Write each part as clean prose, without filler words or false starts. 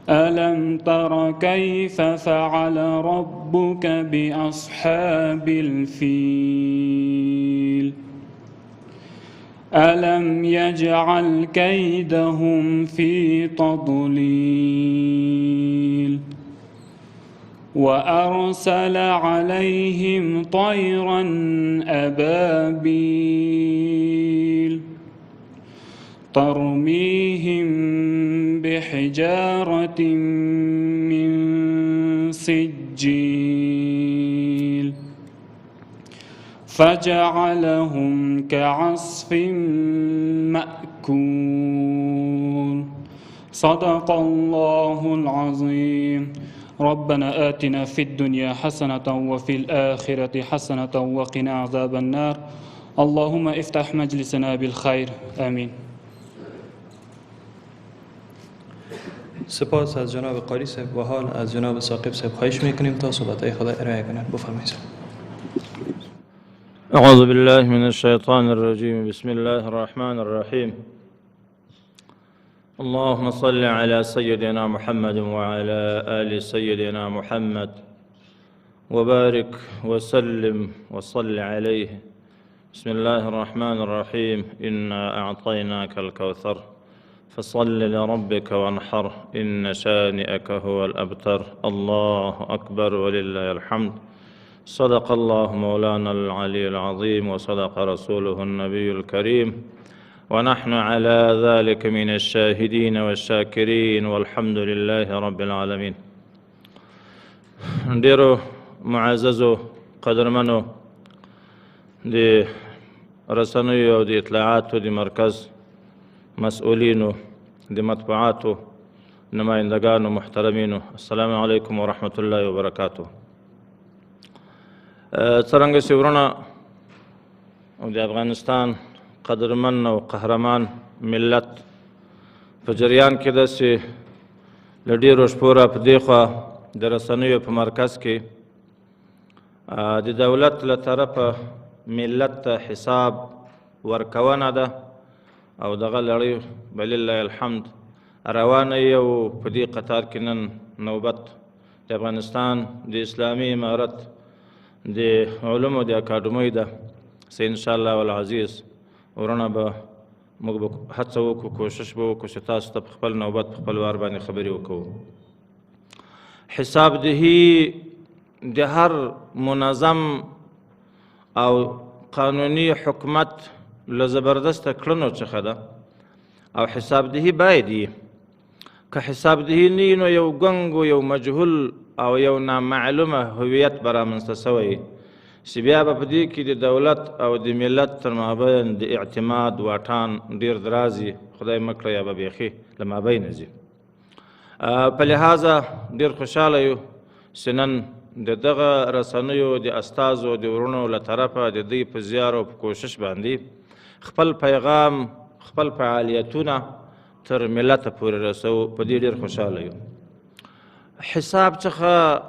ألم تر كيف فعل ربك بأصحاب الفيل ألم يجعل كيدهم في تضليل وأرسل عليهم طيرا أبابيل ترميهم بحجارة من سجيل فجعلهم كعصف مأكول صدق الله العظيم. ربنا آتنا في الدنيا حسنة وفي الآخرة حسنة وقنا عذاب النار. اللهم افتح مجلسنا بالخير آمین. سپاس از جناب قاری صاحب و حال از جناب ثاقب صاحب خواهش میکنیم تا صحبت‌های خدا ارائه کنند. بفرمایید. أعوذ بالله من الشيطان الرجيم. بسم الله الرحمن الرحيم. اللهم صل على سيدنا محمد وعلى آل سيدنا محمد وبارك وسلم وصل عليه. بسم الله الرحمن الرحيم. إنا أعطيناك الكوثر فصل لربك وانحر إن شانئك هو الأبتر. الله أكبر ولله الحمد. صدق الله مولانا العلي العظيم وصدق رسوله النبي الكريم ونحن على ذلك من الشاهدين والشاكرين والحمد لله رب العالمين. ډیرو معززو قدرمنو د رسنیو او د اطلاعاتو د مرکز مسؤولینو د مطبوعاتو نمایندگانو محترمینو، السلام علیکم ورحمة الله وبرکاته. څرنګه چې ورونه د افغانستان قدرمن او قهرمان ملت په جریان کې ده چې له ډېرو شپو را په دې خوا د رسنیو په مرکز کې د دولت له طرفه ملت ته حساب ورکونه ده او دغه لړۍ بلله الحمد روانه یي او په دې قطار کې نن نوبت د افغانستان د اسلامي امارت د علومو د اکاډمۍ ده چې انشاءالله العزیز ورونه به موږ به هڅه وکړو، کوشش به وکړو چې تاسو ته په خپل نوبت په خپل وار باندې خبرې وکړو. حساب دهي د هر منظم او قانوني حکومت له زبردسته کړنو څخه ده او حساب دهي باید وي. که حساب دهي نه وي نو یو ګنګ و یو مجهول او یو نامعلومه هویت به رامنځته سوی چې بیا به په دې کې د دولت او د ملت تر مابین د اعتماد واټن ډېر درازي، خدای مه کړه یا به بیخي له مابینه ځي. په لحاظه ډېر خوشحاله یو چې نن د دغه رسنیو د استازو د ورونو له طرفه د دوی په زیار او په کوشش باندې خپل پیغام خپل فعالیتونه تر ملت پورې رسوو. په دې ډېر خوشحاله یو. حساب څخه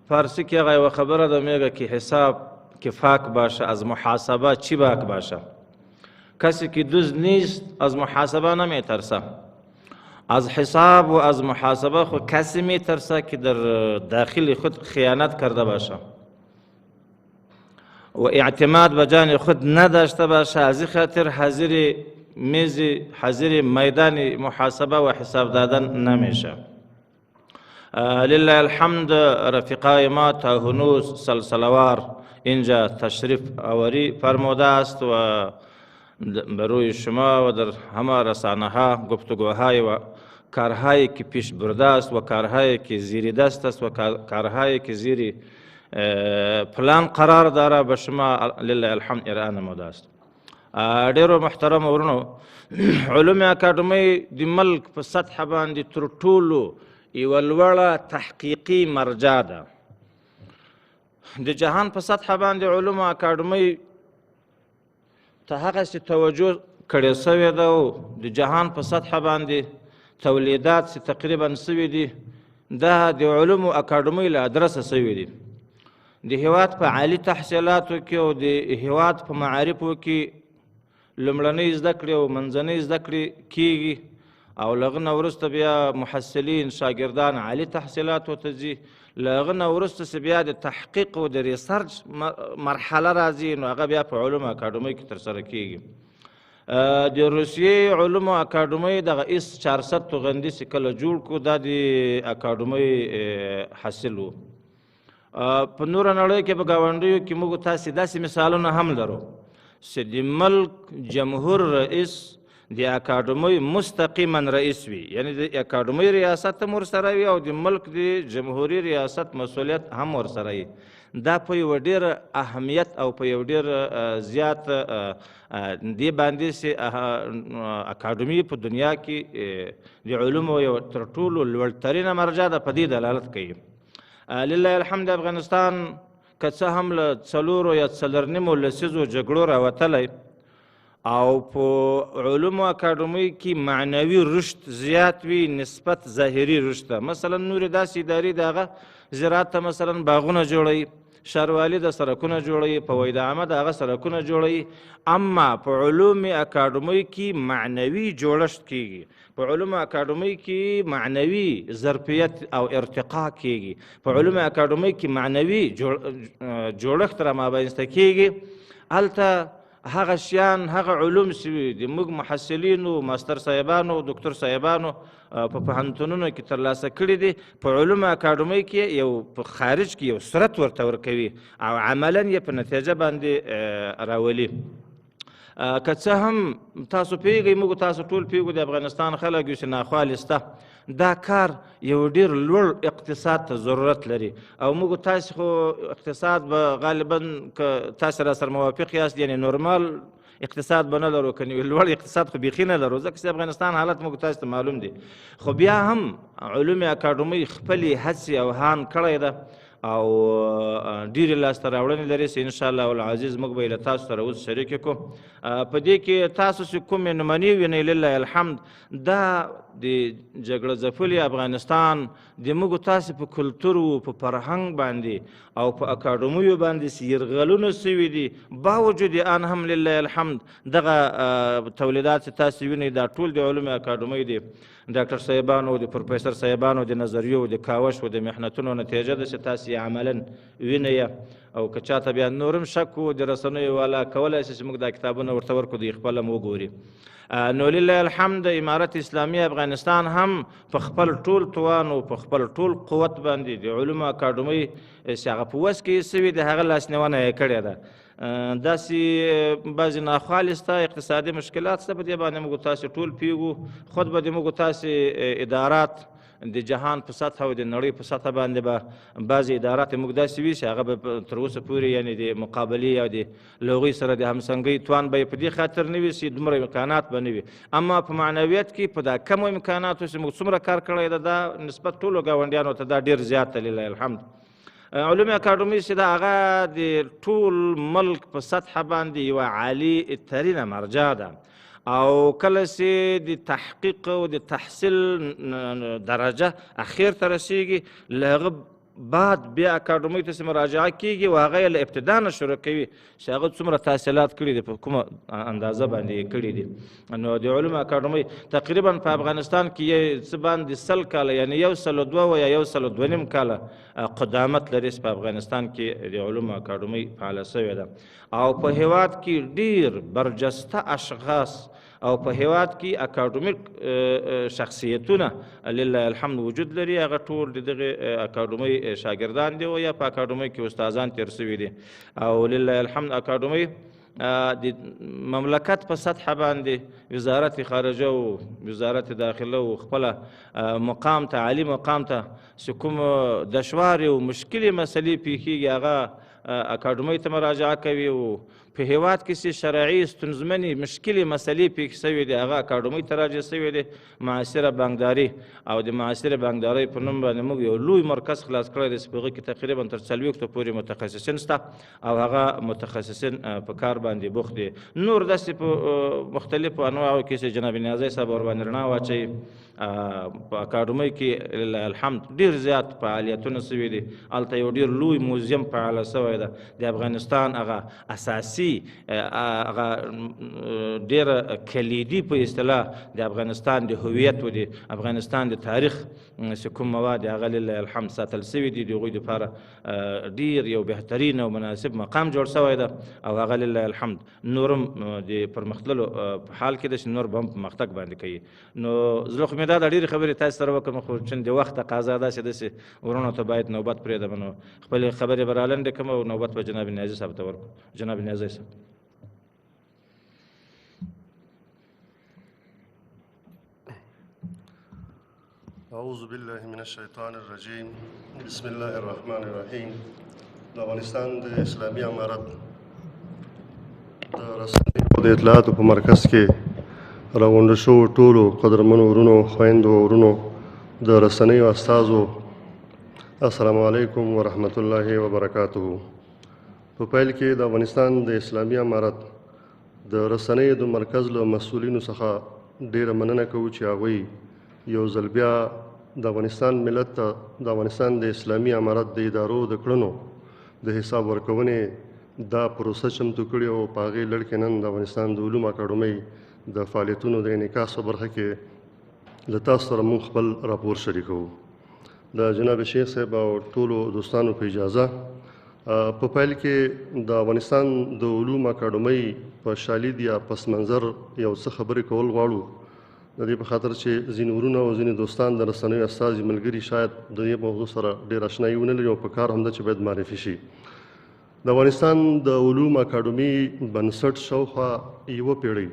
فارسی کې هغه یوه خبره ده میگه که حساب که فاک باشه از محاسبه چی باک باشه. کسی که دزد نیست از محاسبه نمیترسه، از حساب و از محاسبه خود کسی میترسه که در داخل خود خیانت کرده باشه و اعتماد به جان خود نداشته باشه. از این خاطر حاضر میز حاضر میدان محاسبه و حساب دادن نمیشه. لله الحمد رفیقای ما تا هنوز سلسلوار اینجا تشریف آوری فرموده است و بروی شما و در همه رسانه ها گفتگوهای و کارهایی که پیش برده است و کارهایی که زیر دست است و کارهایی که زیر پلان قرار داره به شما لله الحمد ارائه نموده است. ډیرو محترم ورونو، علوم اکاډمۍ د ملک په سطحه باندې تر ټولو یوه لوړه تحقیقي مرجع ده. د جهان په سطحه باندې علوم اکاډمۍ ته هغسې توجه کړې سوې ده او د جهان په سطحه باندې تولیدات چې تقریبا سوي دي دا د علومو اکاډمۍ له ادرسه سوي دي. د هیواد په عالي تحصیلاتو کې او د هیواد په معارفو کې لومړنۍ زده کړې او منځنۍ زده کړې کیږي او له هغه نه وروسته بیا محصلین شاګردان عالي تحصیلاتو ته ځي، له هغه نه وروسته چې بیا د تحقیق او د ریسرچ مرحله راځي نو هغه بیا په علومو اکاډمۍ کې ترسره کیږي. د روسیې علومو اکاډمۍ دغه اس 400 توغندي چې کله جوړ کړو دا د اکاډمۍ حاصل و. په نوره نړۍ کې په ګاونډیو کې موږ تاسې داسې مثالونه هم لرو چې د ملک جمهور رئیس د اکاډمۍ مستقیما رئیس وي، یعنی د اکاډمۍ ریاست هم ورسره وي او د ملک د جمهوري ریاست مسؤلیت هم ورسره وي. دا په یو ډېر اهمیت او په یو ډېر زیات دې باندې چې اکاډمي په دنیا کې د علومو یو تر ټولو لوړترینه مرجع ده په دې دلالت کوي. لله الحمد افغانستان که څه هم له 4 یا 4.5 لسیزو جګړو راوتلی او په علومو اکاډمۍ کې معنوي رشد زیات وي نسبت ظاهري رشد ته. مثلا نورې داسې ادارې د هغه زراعت ته مثلا باغونه جوړوي، ښاروالي د سړکونه جوړوي، په وحید عامه د هغه سړکونه جوړوي، اما په علومو اکاډمۍ کې معنوي جوړښت کیږي، په علومو اکاډمۍ کې معنوي ظرفیت او ارتقا کیږي، په علومو اکاډمۍ کې معنوي جوړښت رامنځته کیږي. هلته هغه شیان هغه علوم چې د موږ محصلینو ماستر صاحبانو دکتر صاحبانو په پوهنتونونو کې ترلاسه کړي دي په علومو اکاډمۍ کې یو په خارج کې یو صورت ورته ورکوي او عملا یې په نتیجه باندې راولي. که څه هم تاسو پیږئ موږ تاسو ټول پیږو د افغانستان خلک یو چې ناخوالسته دا کار یو ډېر لوړ اقتصاد ته ضرورت لري او موږ تاسو خو اقتصاد به غالبا که تاسو را سره موافق یاست یعنی نورمال اقتصاد به نه لرو، که لوړ اقتصاد خو بیخي نه لرو ځکه چې افغانستان حالت موږ تاسو ته معلوم دی. خو بیا هم علوم اکاډمۍ خپلې هڅې او هان کړی ده او ډېرې لاسته راوړنې لري چې انشاءالله العزیز موږ به یې له تاسو سره اوس شریکې کړو. په دې کې تاسو چې کومې نمونې وینئ لله الحمد دا د جګړه ځپلي افغانستان د موږ تاسې په کلتور و په فرهنګ باندې او په اکاډمیو باندې چې یرغلونه سوي دي باوجود آن هم لله الحمد دغه تولیدات چې تاسې وینئ دا ټول د علومو اکاډمۍ دي. ډاکټر صاحبانو د پروفیسر صاحبانو د نظریو د کاوش و د محنتونو نتیجه ده چې تاسې عملا وینئ او که چاته بیا نورم شک و د رسنیو والا کولی شي چې موږ دا کتابونه ورته ورکړو دوی خپله م وګوري. نو لله الحمد امارت اسلامي افغانستان هم په خپل ټول توان او په خپل ټول قوت باندې د علومو اکاډمۍ چې هغه په وس کې سوي د هغه لاسنیونه یې کړې ده. داسې بعضې ناخوالسته اقتصادي مشکلات شته په دې باندې موږ تاسې ټول پیږو. خود به د موږ تاسې ادارات د جهان په سطحه او د نړۍ په سطحه باندې به بعضې ادارات موږ داسې وي چې هغه به تر اوسه پورې یعنې د مقابلې او د له هغوی سره د همسنګۍ توان به یې په دې خاطر نه وي چې دومره امکانات به نه وي، اما په معنویت کې په دا کمو امکاناتو چې موږ څومره کار کړی ده دا نسبت ټولو ګاونډیانو ته دا ډېر زیات دی لله الحمد. علوم اکاډمۍ چې دا هغه د ټول ملک په سطحه باندې یوه عالي ترینه مرجع ده او کله چې د تحقیق او د تحصیل درجه اخیر ته رسیږي له هغه بعد بیا اکاډمۍ ته چې مراجعه کیږي و هغه یې له ابتدا نه شروع کوي چې هغه څومره تحصیلات کړي دي په کومه اندازه باندې یې کړي دي. نو د علومو اکاډمۍ تقریبا په افغانستان کې یې څه باندې 100 کاله یعنې 102 یا 102 کاله قدامت لري چې په افغانستان کې د علومو اکاډمۍ فعاله شوې ده او په هیواد کې ډېر برجسته اشخاص او په هیواد کې اکاډمیک شخصیتونه لله الحمد وجود لري. هغه ټول د دغې اکاډمۍ شاګردان دي او یا په اکاډمۍ کې استادان تېر شوي دي او لله الحمد اکاډمۍ د مملکت په سطحه باندې وزارت خارجه او وزارت داخله او خپله مقام ته عالي مقام ته چې کوم دشوارې او مشکلې مسلې پیښیږي هغه اکاډمۍ ته مراجعه کوي او په هیواد کې چې شرعي ستونزمنې مشکلې مسلې پیښ شوې دي هغه اکاډمۍ ته راجع شوې دي. معاصره بانکداري او د معاصره بانکدارۍ په نوم باندې موږ یو لوی مرکز خلاص کړی دی چې په هغه کې تقریبا تر 40 پورې متخصصین شته او هغه متخصصین په کار باندې بوخت دي. نور داسې په مختلفو انواعو کې چې جناب نیازی صاحب ورباندې رڼا واچوي په اکاډمۍ کې لله الحمد ډېر زیات فعالیتونه شوي دي. هلته یو ډېر لوی موزیم فعاله شوی شوی ده. د افغانستان هغه اساسي هغه ډېره کلیدي په اصطلاح د افغانستان د هویت و د افغانستان د تاریخ چې کوم مواد هغه لله الحمد ساتل سوي دي، د هغوی دپاره ډېر یو بهترین او مناسب مقام جوړ سوی ده او هغه لله الحمد نورم د پرمختللو په حال کې ده چې نور به هم په مختګ باندې کوي. نو زه خو مې دا د ډېرې خبرې تاسو سره وکړم، خو چون د وخت تقاضا ده چې داسې ورونو ته باید نوبت پرېږدم، نو خپلې خبرې به رالنډې کړم او نوبت به جناب نیازي صاحب ته ورکړم. جناب نیازي صاحب. اعوذ بالله من الشیطان الرجیم. بسم الله الرحمن الرحیم. د افغانستان د اسلامي امارت د رسنیو د اطلاعاتو په مرکز کې راغونډ شوو ټولو قدرمنو ورونو، خویندو ورونو، د رسنیو استازو، السلام علیکم ورحمت الله وبرکاته. په پیل کې د افغانستان د اسلامي امارت د رسنیو د مرکز له مسؤلینو څخه ډیره مننه کوو چې هغوی یو ځل بیا د افغانستان ملت ته د افغانستان د اسلامي امارت د ادارو د کړنو د حساب ورکونې دا پروسه چمتو کړې او په هغې لړ کې نن د افغانستان د علومو اکاډمۍ د فعالیتونو د انعکاس په برخه کې له تاسو سره موږ خپل راپور شریکوو. د جناب شیخ صاحب او ټولو دوستانو په اجازه په پیل کې د افغانستان د علومو اکاډمۍ په شالید یا پس منظر یو څه خبرې کول غواړو، د دې په خاطر چې ځینې ورونه او ځینې دوستان د رسنیو استازي ملګري شاید د دې موضوع سره ډېر اشنایي ونه لري او په کار همدا چې باید معرفي شي. د افغانستان د علومو اکاډمۍ بنسټ شاوخوا یوه پیړۍ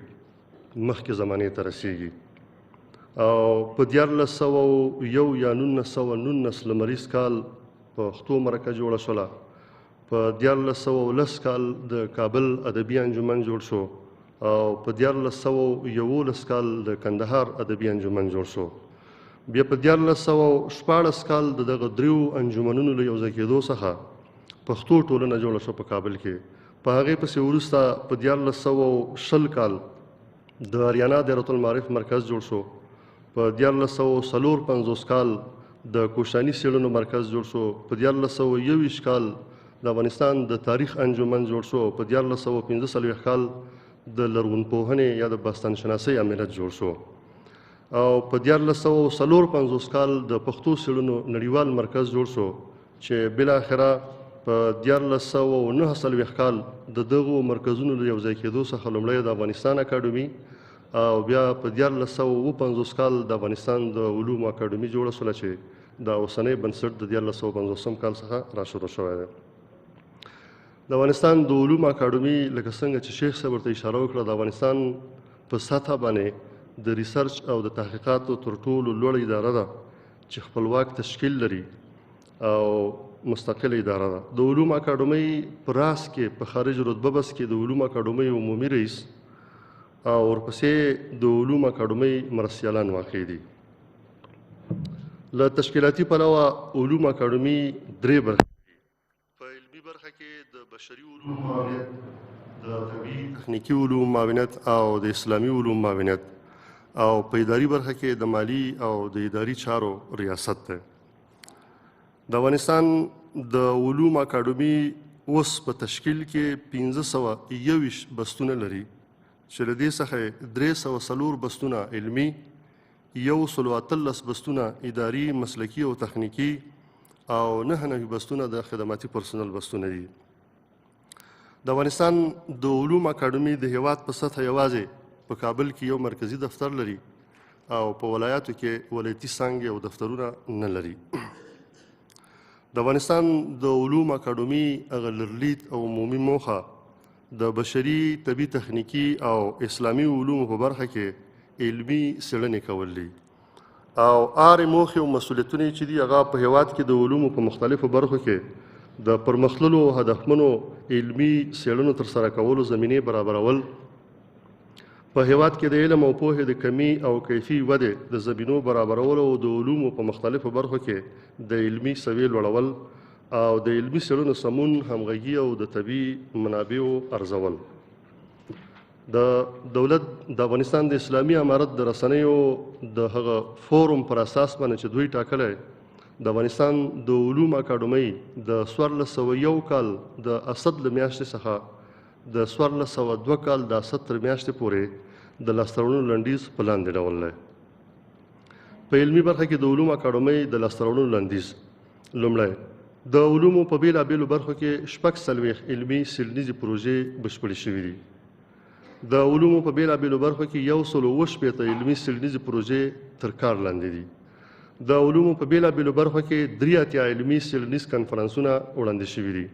مخکې زمانې ته رسیږي او په 1401 یا 1919 لمریز کال پښتو مرکه جوړه شوله. په 1410 کال د کابل ادبي انجمن جوړ شو او په 1411 کال د کندهار ادبي انجمن جوړ شو. بیا په 1414 کال د دغه دریو انجمنونو له یوځای کېدو څخه پښتو ټولنه جوړه شوه په کابل کې. په هغې پسې وروسته په 1420 کال د اریانا دایرة المعارف مرکز جوړ شو. په 1454 کال د کوشاني څېړنو مرکز جوړ شو. په 1421 کال د افغانستان د تاریخ انجمن جوړ شو. په 1445 کال د لرغونپوهنې یا د باستان شناسۍ امنیت جوړ شو او په 1454 کال د پښتو څېړنو نړیوال مرکز جوړ شو چې بالاخره په 1449 کال د دغو مرکزونو له یوځای کېدو څخه لومړی د افغانستان اکاډمي او بیا په 1450 کال د افغانستان د علومو اکاډمي جوړه شوله چې د اوسنی بنسټ د 1450 کال څخه را شروع شوی دی. د افغانستان د علومو اکاډمي لکه څنګه چې شیخ صاحب ورته اشاره وکړه، د افغانستان په سطحه باندې د ریسرچ او د تحقیقاتو تر ټولو لوړه اداره ده چې خپلواک تشکیل لري او مستقله اداره ده. د علومو اکاډمۍ په راس کې په خارج رتبه بس کې د علومو اکاډمۍ عمومي رئیس او ورپسې د علومو اکاډمۍ مرستیالان واقع دي. له تشکیلاتي پلوه علومو اکاډمي درې برخې په علمي برخه کې د بشري علوم معاونیت، د طبیعي تخنیکي علوم معاونیت او د اسلامي علوم معاونیت، او په اداري برخه کې د مالی او د اداري چارو ریاست ده. د افغانستان د علومو اکاډمي اوس په تشکیل کې 1521 بستونه لري چې له دې څخه 304 بستونه علمي، 113 بستونه اداري مسلکي او تخنیکي او 99 بستونه د خدماتي پرسنل بستونه دي. د افغانستان د علومو اکاډمي د هیواد په سطحه یوازې په کابل کې یو مرکزی دفتر لري او په ولایاتو کې ولایتي څانګې او دفترونه نه لري. د افغانستان د علومو اکاډمي هغه لرلید او عمومي موخه د بشري، طبي، تخنیکي او اسلامي علومو په برخه کې علمي څېړنې کول دي او هرې موخې او مسؤلیتونه چې دي هغه په هیواد کې د علومو په مختلفو برخو کې د پرمختللو هدفمنو علمي څېړنو ترسره کولو زمینې برابرول، په هیواد کې د علم او پوهې د کمي او کیفي ودې د زمینو برابرولو او د علومو په مختلفو برخو کې د علمي سویې لوړول او د علمي څېړنو سمون، همغږي او د طبیعي منابعو ارزول. د دولت د افغانستان د اسلامي امارت د رسنیو د هغه فورم پر اساس باندې چې دوی ټاکلی د افغانستان د علوم اکاډمۍ د 1401 کال د اسد له میاشتې څخه د 1402 کال د اسد تر میاشتې پورې د لاسته راوړنو لنډیز په لاندې ډول دی. په علمي برخه کې د علوم اکاډمۍ د لاسته راوړنو لنډیز: لومړی، د علومو په بېلابېلو برخو کې 46 علمي څېړنیزې پروژې بشپړې شوي دي. د علومو په بېلابېلو برخو کې 160 علمي څېړنیزې پروژې تر کار لاندې دي. د علومو په بېلابېلو برخو کې 83 علمي څېړنیز کنفرانسونه وړاندې شوي دي.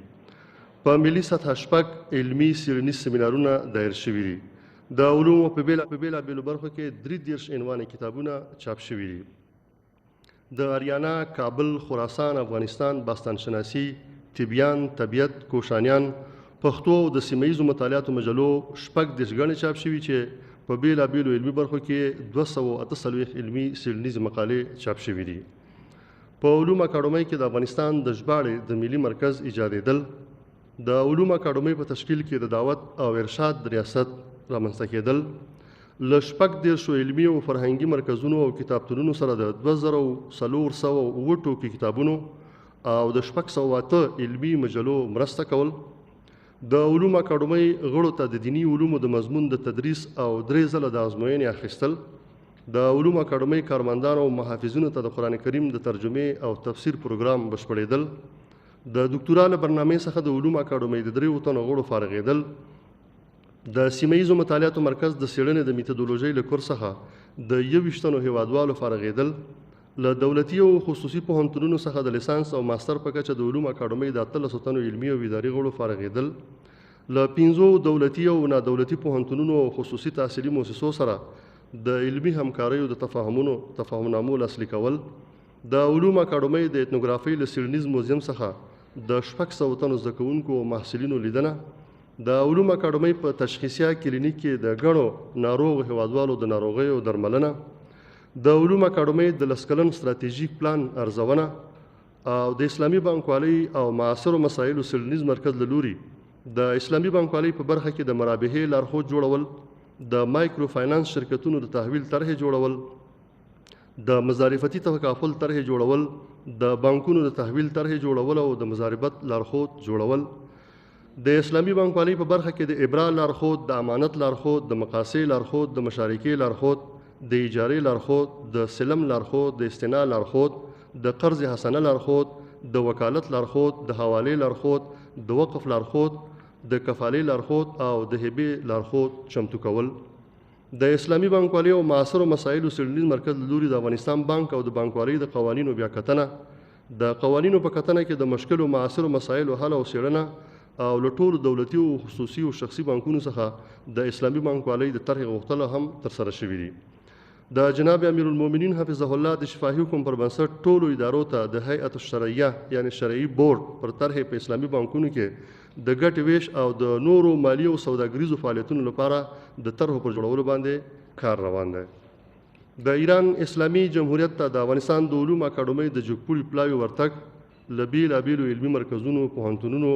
په ملي سطحه 6 علمي څېړنیز سیمینارونه دایر شوي دي. د علومو په بېلابېلو برخو کې 33 عنواني کتابونه چاپ شوي دي. د اریانا، کابل، خراسان، افغانستان، باستانشناسي، طبیان، طبیعت، کوشانیان، پښتو او د سیمه ییزو مطالعاتو مجلو 36 ګڼې چاپ شوي چې په بېلابېلو علمي برخو کې 248 علمي څېړنیزې مقالې چاپ شوي دي. په علوم اکاډمۍ کې د افغانستان د ژباړې د ملي مرکز ایجادېدل، د علوم اکاډمۍ په تشکیل کې د دعوت او ارشاد ریاست رامنځته کېدل، له 14 علمي او فرهنګي مرکزونو او کتابتونونو سره د 2409 ټوکي کتابونو او د 608 علمي مجلو مرسته کول، د علوم اکاډمۍ غړو ته د دیني علومو د مضمون د تدریس او 3 ځله د ازموینې اخیستل، د علوم اکاډمۍ کارمندانو او محافظینو ته د قرآن کریم د ترجمې او تفسیر پروګرام بشپړېدل، د ډاکټورا له برنامې څخه د علوم اکاډمۍ د 3 تنو غړو فارغېدل، د سیمه ییزو مطالعاتو مرکز د څېړنې د میتودولوژۍ له کورس څخه د 21 تنو هیوادوالو فارغېدل، له دولتي او خصوصي پوهنتونونو څخه د لیسانس او ماستر په کچه د علوم اکاډمۍ د 1300 تنو علمي او اداري غړو فارغېدل، له 15 دولتي او نادولتي پوهنتونونو او خصوصي تحصیلي مؤسسو سره د علمي همکاریو د تفاهمنامو لاسلیک کول، د علوم اکاډمۍ د etnogrافۍ له څېړنیز موزیم څخه د 600 تنو زده کوونکو او محصلینو لیدنه، د علوم اکاډمۍ په تشخیصیه کلینیک کې د ګڼو ناروغ هیوادوالو د ناروغیو درملنه، د علوم اکاډمۍ د 10 کلن ستراتیژیک پلان ارزونه او د اسلامي بانکوالۍ او معاصرو مسایلو څېړنیز مرکز له لوري د اسلامي بانکوالۍ په برخه کې د مرابحې لارښود جوړول، د مایکرو فاینانس شرکتونو د تحویل طرحې جوړول، د مظارفتي تکافل طرحې جوړول، د بانکونو د تحویل طرحې جوړول او د مظاربت لارښود جوړول، د اسلامي بانکوالۍ په برخه کې د ابرا لارښود، د امانت لارښود، د مقاصې لارښود، د مشارکې لارښود، د اجارې لارښود، د سلم لارښود، د استناد لارښود، د قرض حسنه لارښود، د وکالت لارښود، د حوالې لارښود، د وقف لارښود، د کفالې لارښود او د هبې لارښود چمتو کول، د اسلامي بانکوالۍ او معاصرو مسایلو څېړنیز مرکز له لوري د افغانستان بانک او د بانکوالۍ د قوانینو بیاکتنه، د قوانینو په کتنه کې د مشکلو معاصرو مسایلو حل او څېړنه او له ټولو دولتي او خصوصي او شخصي بانکونو څخه د اسلامي بانکوالۍ د طرحې غوښتنه هم ترسره شوي دي. د جناب امیر المؤمنین حفظه الله د شفاهي حکم پر بنسټ ټولو ادارو ته د هیئت الشرعیه یعنی شرعي بورډ پر طرحې په اسلامي بانکونو کې د ګټې ویش او د نورو مالي او سوداګریزو فعالیتونو لپاره د طرحو پر جوړولو باندې کار روان دی. د ایران اسلامي جمهوریت ته د افغانستان د علوم اکاډمۍ د جګپوړي پلاوي ورتګ له بېلابېلو علمي مرکزونو، پوهنتونونو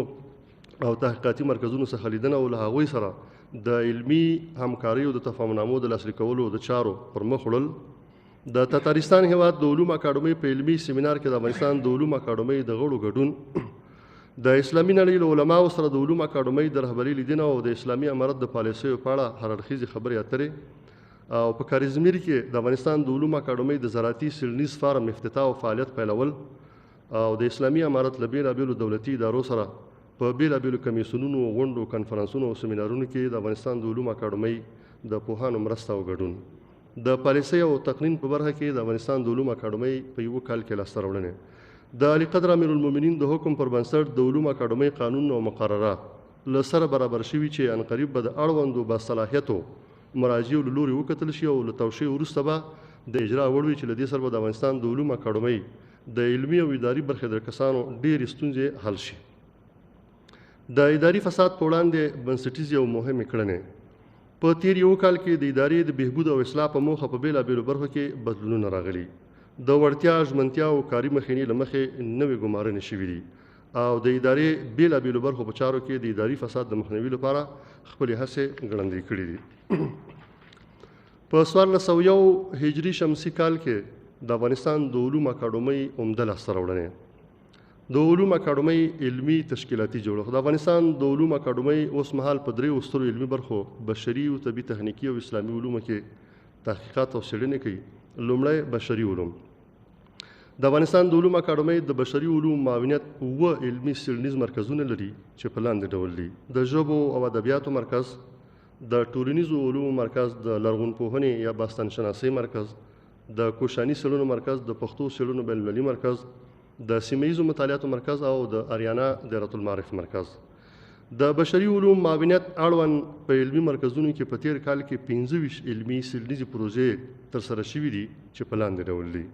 او تحقیقاتي مرکزونو څخه لیدنه او له هغوی سره د علمي همکاریو د تفاهمنامو د لاسلیک کولو د چارو پر مخ وړل، د تتارستان هیواد د علوم اکاډمۍ په علمي سیمینار کې د افغانستان د علوم اکاډمۍ د غړو ګډون، د اسلامي نړۍ له علماو سره د علوم اکاډمۍ د رهبرۍ لیدنه او د اسلامي امارت د پالیسیو په اړه هر اړخیزې خبرې اترې، او په کارزمیر کې د افغانستان د علوم اکاډمۍ د زراعتي څېړنیز فارم افتتاح او فعالیت پیلول، او د اسلامي امارت له بېلابېلو دولتي ادارو سره په بېلابېلو کمیسیونونو، غونډو، کنفرانسونو او سیمینارونو کې د افغانستان د علوم اکاډمۍ د پوهانو مرسته او ګډون، د پالیسۍ او تقنین په برخه کې د افغانستان د علوم اکاډمۍ په 1 کال کې لاسته راوړنې، د علی قدر امیر المؤمنین د حکم پر بنسټ د علوم اکاډمۍ قانون او مقررات له سره برابر شوي چې عنقریب به د اړوندو باصلاحیتو مراجعو له لوري وکتل شي او له توشیح وروسته به د اجرا وړ وي چې له دې سره به د افغانستان د علوم اکاډمۍ د علمي او اداري برخې د کسانو ډېرې ستونزې حل شي. د اداري فساد په وړاندې بنسټیزې او مهمې کړنې په تیر 1 کال کې د ادارې د بهبود او اصلاح په موخه په بېلابېلو برخو کې بدلونونه راغلي، د وړتیا، ژمنتیا او کاري مخینې له مخې نوې ګمارنې شوي دي او د ادارې بېلابېلو برخو په چارو کې د اداري فساد د مخنیوي لپاره خپلې هڅې ګړندۍ کړي دي. په 1401 هجري شمسي کال کې د افغانستان د علوم اکاډمۍ عمده لاسته راوړنې. د علوم اکاډمۍ علمي تشکیلاتي جوړښت. د افغانستان د علوم اکاډمۍ اوس مهال په 3 سترو علمي برخو بشري او طبي تخنیکي او اسلامي علومو کې تحقیقات او څېړنې کوي. لومړی بشري علوم. د افغانستان د علوم اکاډمۍ د بشري علوم معاونیت 7 علمي څېړنیز مرکزونه لري چې په لاندې ډول دي: د ژبو او ادبیاتو مرکز، د ټولنیزو علومو مرکز، د لرغونپوهنې یا باستانشناسۍ مرکز، د کوشاني څېړنو مرکز، د پښتو څېړنو بین المللي مرکز، د سیمه ییزو مطالعاتو مرکز او د اریانا دایرة المعارف مرکز. د بشري علوم معاونیت اړوند په علمي مرکزونو کې په تیر کال کې 25 علمي څېړنیزې پروژې ترسره شوي دي چې په لاندې ډول دي: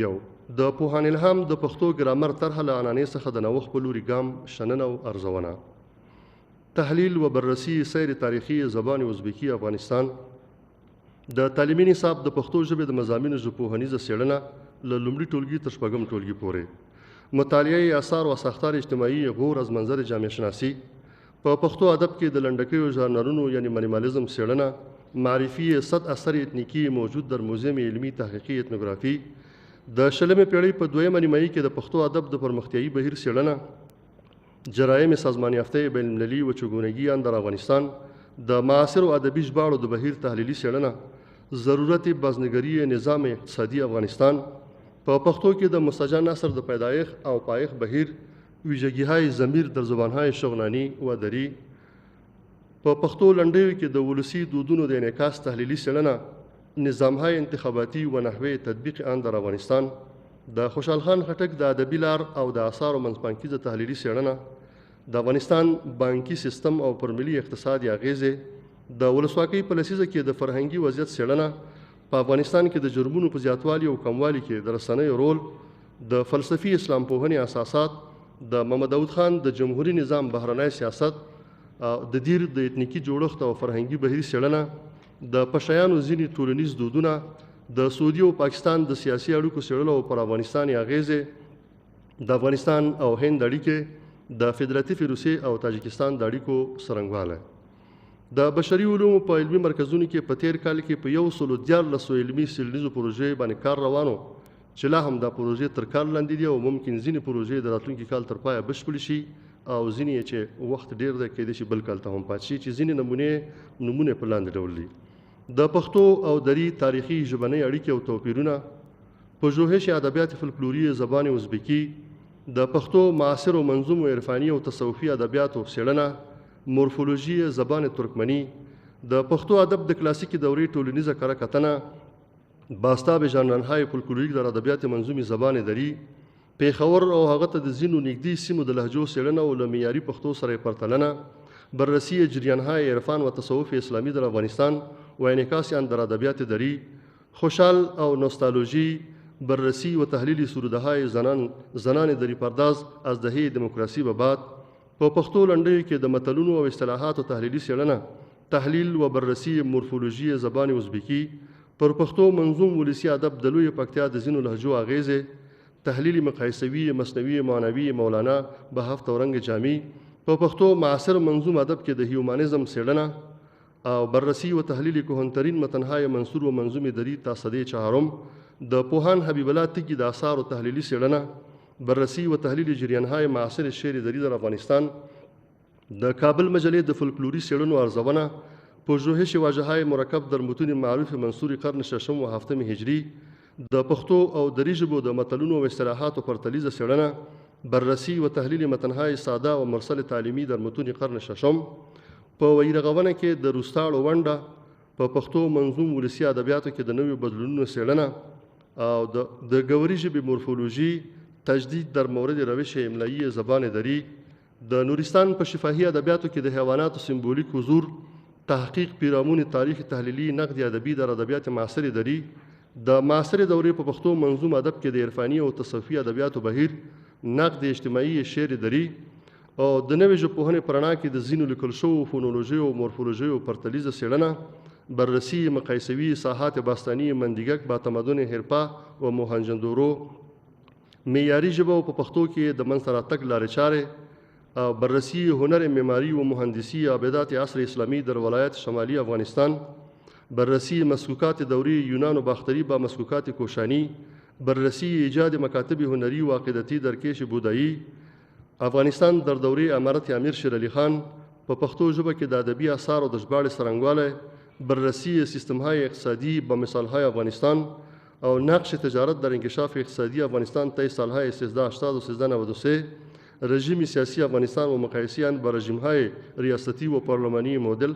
1. د پوهان الهام د پښتو ګرامر طرحه له عنعنې څخه د نوښت په لوري ګام شننه او ارزونه. تحلیل و بررسی سیر تاریخي زبان ازبکي افغانستان. د تعلیمي نصاب د پښتو ژبې د مضامینو ژبپوهنیزه څېړنه له لومړي ټولګي تر 4 ټولګي پورې. مطالعه آثار و ساختار اجتماعي غور از منظر جامعه شناسی. په پښتو ادب کې د لنډکیو ژانرونو یعنی منیمالیزم څېړنه. معرفي 100 اثر اتنیکي موجود در موزیم علمي تحقیقي اتنوګرافي. د 20مې پیړۍ په 2مه نیمایي کې د پښتو ادب د پرمختیایي بهیر څېړنه. جرایم سازمان یافته بین المللي و چگونگی آن در افغانستان. د معاصر و ادبي ژباړو د بهیر تحلیلي څېړنه. ضرورت بازنگری نظام اقتصادي افغانستان. په پښتو کې د مستجان نثر د پیدایښت او پایښت بهیر. ویژگی‌های ضمیر در زبان‌های شغنانی و دری. په پښتو لنډیو کې د ولسي دودونو د انعکاس تحلیلي څېړنه. نظام‌های انتخاباتی و نحوه تطبیق آن در افغانستان. د خوشحال خان خټک د ادبي لار او د آثارو منځپانګیزه تحلیلي څېړنه. د افغانستان بانکي سیستم او پر ملي اقتصاد اغیزې. د ولسواکۍ په لسیزه کې د فرهنګي وضعیت څېړنه. په افغانستان کې د جرمونو په زیاتوالي او کموالي کې د رسنیو رول. د فلسفي اسلام پوهنې اساسات. د محمد داود خان د جمهوریت نظام بهرنی سیاست. د دیر د اتنیکي جوړښت او فرهنګي بهیر څېړنه. د پشایانو ځینې ټولنیز دودونه. د سعودي او پاکستان د سیاسي اړیکو څېړلو پر افغانستان اغیزې. د افغانستان او هند اړیکې. د فدراتیوي روسیې او تاجکستان د اړیکو څرنګوالی. د بشري علومو په علمي مرکزونو کې په تیر کال کې په 114 علمي څېړنیزو پروژې باندې کار روانو چې لا هم دا پروژې تر کار لاندې دي او ممکن ځینې پروژې د راتلونکي کال تر پایه بشپړې شي او ځینې چې وخت ډېر دی کېدای شي بل کال ته هم پاتې شي چې ځینې نمونه په لاندې ډول دي: د پښتو او دري تاریخي ژبنۍ اړیکې او توپیرونه. پژوهش ادبیات فولکلوري زبان ازبکي. د پښتو معاصر و منظوم و عرفاني او تصوفي ادبیاتو څېړنه. مورفولوژي زبان ترکمني. د پښتو ادب د کلاسیکي دورې ټولنیزه کره کتنه. باستاب ژانرهای فولکلوریک در ادبیات منظومي زبان دری. پېښور او هغه ته د ځینو نږدې سیمو د لهجو څېړنه او له معیاري پښتو سره پرتلنه. بررسی جریانهای عرفان و تصوف اسلامی در افغانستان و انعکاس آن در ادبیات دری. خوشحال او نوستالژی. بررسی و تحلیل سرودهای زنان دری پرداز از دهه دموکراسی به بعد. په پښتو لنډیو کې د متلونو او اصطلاحاتو تحلیلي څېړنه. تحلیل و بررسی مورفولوژي زبان ازبکي. پر پښتو منظوم ولسي ادب د لویې پکتیا د ځینو لهجو اغیزې. تحلیل مقایسوي مصنوي معنوي مولانا بهفت اورنګ جامی. په پښتو معاصر منظوم ادب کې د هیومانیزم څېړنه او بررسی و تحلیل کهنترین متنهای منصور و منظوم دری تا سده 4. د پوهان حبیب الله تږي د آثارو تحلیلي څېړنه. بررسی و تحلیل جریانهای معاصر شعر دری در افغانستان. د کابل مجلې د فولکلوري څېړنو ارزونه. پژوهش واژههای مرکب در متون معروف منصور قرن 6 و 7 هجری. د پښتو او دری ژبو د متلونو او اصطلاحاتو پرتلیزه څېړنه. بررسی و تحلیل متنهای ساده و مرسل تعلیمي در متون قرن 6. په ویرغونه کې د روستاړو ونډه. په پښتو منظوم ولسي ادبیاتو کې د نویو بدلونونو څېړنه او د ګوري ژبې مورفولوژي. تجدید در مورد روش املایی زبان دری. د نورستان په شفاهي ادبیاتو کې د حیواناتو سمبولیک حضور. تحقیق پیرامون تاریخ تحلیلي نقد ادبي در ادبیات معاصر دری. د معاصر دورې په پښتو منظوم ادب کې د عرفاني او تصوفي ادبیاتو بهیر. نقد اجتماعي شعر دری او د نوې ژبپوهنې په رڼا کې د ځینو لیکل شوو فونولوژي او مورفولوژي او پرتلیزه څېړنه. بررسی مقایسوي ساحات باستانی مندیګک با تمدن هرپا و موهنجندورو. معیاري ژبه په پښتو کې د منځته راتګ لارې چارې. بررسی هنر معماری و مهندسی آبادات عصر اسلامی در ولایت شمالی افغانستان. بررسی مسکوکات دوری یونان و باختری با مسکوکات کوشانی، بررسی ایجاد مکاتب هنری و عقیدتی در کیش بودایی. افغانستان در دوره امارت امیر شیر علی خان په پښتو ژبه کې د ادبي اثارو د ژباړې څرنګوالی، بررسی سیستم‌های اقتصادی با مثال‌های افغانستان او نقش تجارت در انکشاف اقتصادی افغانستان طی سال‌های 1380 و 1393، رژیم سیاسی افغانستان و مقایسه آن با رژیم‌های ریاستی و پارلمانی مدل،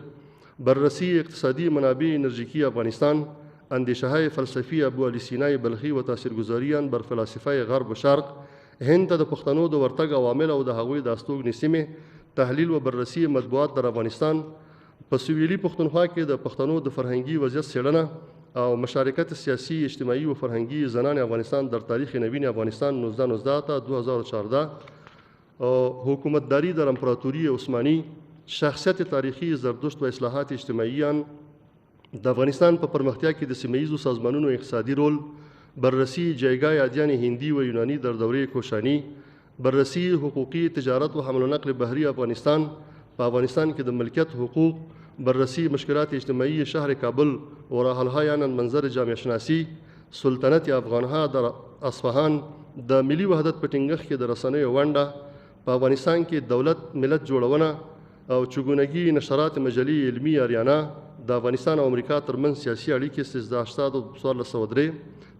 بررسی اقتصادی منابع انرژیکی افغانستان، اندیشه‌های فلسفی ابو علی سینای بلخی و تاثیرگذاری آن بر فلاسفه غرب و شرق، هند ته د پښتنو د ورتګ عوامل او د هغوی د استوګنې سیمې، تحلیل و بررسی مطبوعات در افغانستان، په سویلي پښتونخوا کې د پښتنو د فرهنګي وضعیت څېړنه او مشارکت سیاسی اجتماعي و فرهنگی زنان افغانستان در تاریخ نوین افغانستان 1919 تا 2014 او حکومتداری در امپراتوری عثمانی، شخصیت تاریخی زردشت و اصلاحات اجتماعیان د افغانستان په پرمختیا کې د سیمه‌ییزو سازمانونو اقتصادي رول، بررسی جایگاه ادیان هندی و یونانی در دوره کوشانی، بررسی حقوقی تجارت و حمل و نقل بحری افغانستان په افغانستان کې د ملکیت حقوق، بررسی مشکلات اجتماعی شهر کابل و راحل‌های آن منظر جامعه شناسی، سلطنت افغانها در اصفهان، د ملي وحدت په ټینګښت کې د رسنیو ونډه، په افغانستان کې دولت ملت جوړونه او چګونګي نشرات مجلې علمي اریانا، د افغانستان او امریکا ترمنځ سیاسي اړیکې 1383